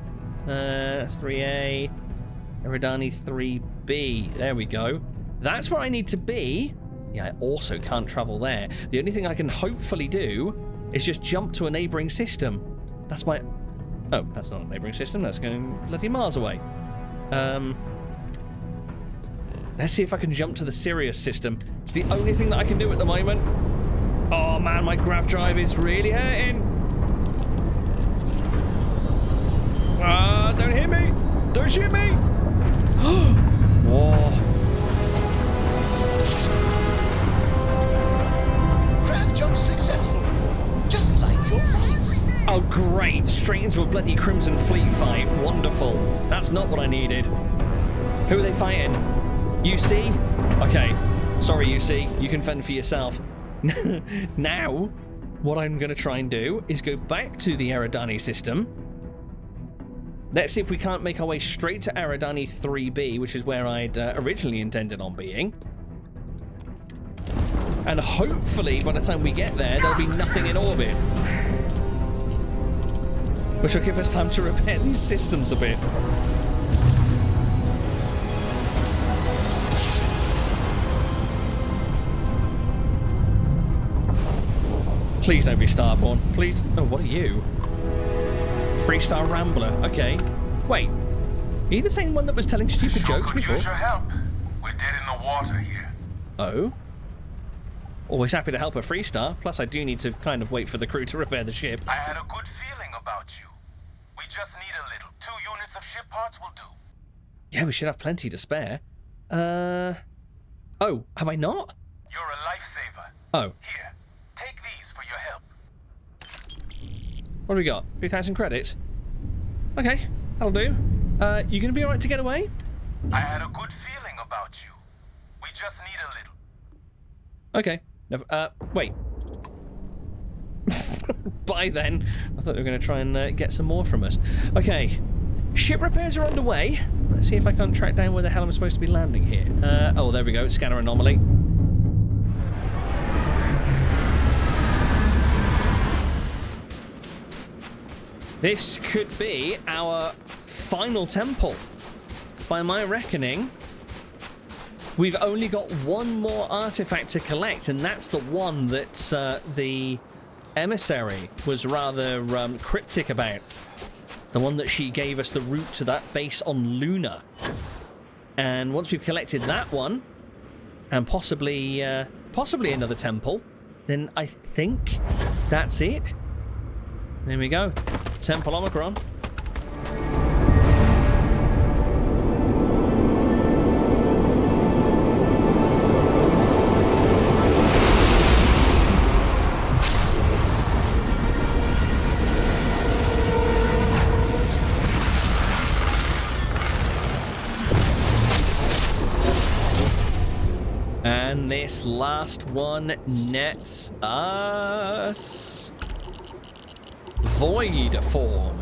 Speaker 1: That's 3A. Eridani 3B. There we go. That's where I need to be. Yeah, I also can't travel there. The only thing I can hopefully do is just jump to a neighboring system. That's my... Oh, that's not a neighboring system. That's going bloody miles away. Let's see if I can jump to the Sirius system. It's the only thing that I can do at the moment. Oh man, my grav drive is really hurting. Ah, don't hit me. Don't shoot me. Whoa.
Speaker 6: Grav jump successful, just like your lights.
Speaker 1: Oh great, straight into a bloody Crimson Fleet fight. Wonderful. That's not what I needed. Who are they fighting? UC? Okay. Sorry, UC. You can fend for yourself. Now, what I'm going to try and do is go back to the Eridani system. Let's see if we can't make our way straight to Eridani 3B, which is where I'd originally intended on being. And hopefully, by the time we get there, there'll be nothing in orbit. Which will give us time to repair these systems a bit. Please don't be Starborn. Please. Oh, what are you? Freestar Rambler. Okay. Wait. Are you the same one that was telling stupid jokes before?
Speaker 7: Use your help. We're dead in the water here.
Speaker 1: Oh? Always happy to help a Freestar. Plus, I do need to kind of wait for the crew to repair the ship.
Speaker 7: I had a good feeling about you. We just need a little. 2 units of ship parts will do.
Speaker 1: Yeah, we should have plenty to spare. Oh, have I not?
Speaker 7: You're a lifesaver.
Speaker 1: Oh.
Speaker 7: Here, take these for your help.
Speaker 1: What do we got? 3,000 credits? Okay, that'll do. You gonna be alright to get away?
Speaker 7: I had a good feeling about you. We just need a little.
Speaker 1: Okay. Never, wait. Bye then. I thought they were going to try and get some more from us. Okay. Ship repairs are underway. Let's see if I can't track down where the hell I'm supposed to be landing here. Oh, there we go. Scanner anomaly. This could be our final temple. By my reckoning, we've only got one more artifact to collect, and that's the one that the emissary was rather cryptic about. The one that she gave us the route to that base on Luna. And once we've collected that one, and possibly another temple, then I think that's it. There we go. Temple Omicron. And this last one nets us void form.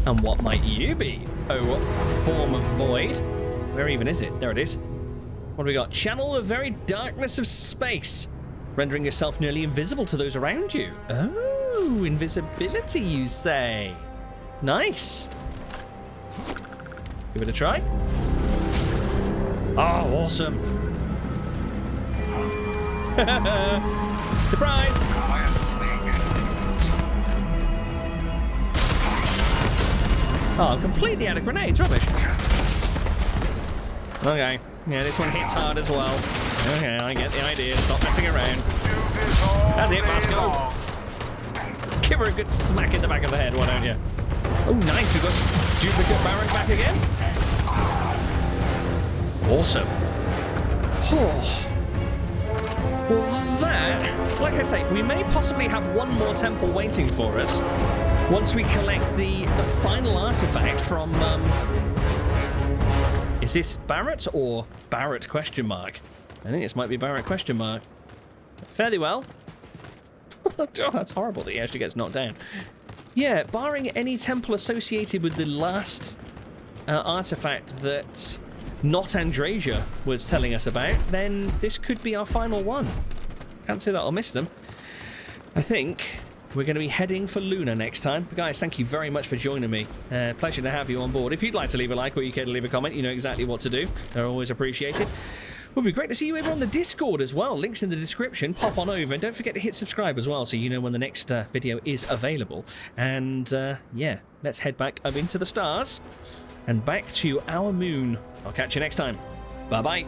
Speaker 1: And what might you be? Oh, form of void? Where even is it? There it is. What do we got? Channel the very darkness of space, rendering yourself nearly invisible to those around you. Oh, invisibility, you say? Nice. Give it a try. Oh, awesome. Surprise! Oh, I'm completely out of grenades. Rubbish. Okay. Yeah, this one hits hard as well. Okay, I get the idea. Stop messing around. That's it, Vasco. Give her a good smack in the back of the head, why don't you? Oh, nice. We've got duplicate Baron back again. Awesome. Oh. Well, that, like I say, we may possibly have one more temple waiting for us once we collect the final artifact from, is this Barrett or Barrett question mark? I think this might be Barrett question mark. Fairly well. Oh, that's horrible that he actually gets knocked down. Yeah, barring any temple associated with the last artifact that not Andrasia was telling us about, then this could be our final one. Can't say that I'll miss them. I think we're going to be heading for Luna next time. But guys, thank you very much for joining me. Pleasure to have you on board. If you'd like to leave a like or you care to leave a comment, you know exactly what to do. They're always appreciated. It would be great to see you over on the Discord as well. Links in the description. Pop on over and don't forget to hit subscribe as well so you know when the next video is available. And yeah, let's head back up into the stars and back to our moon. I'll catch you next time. Bye-bye.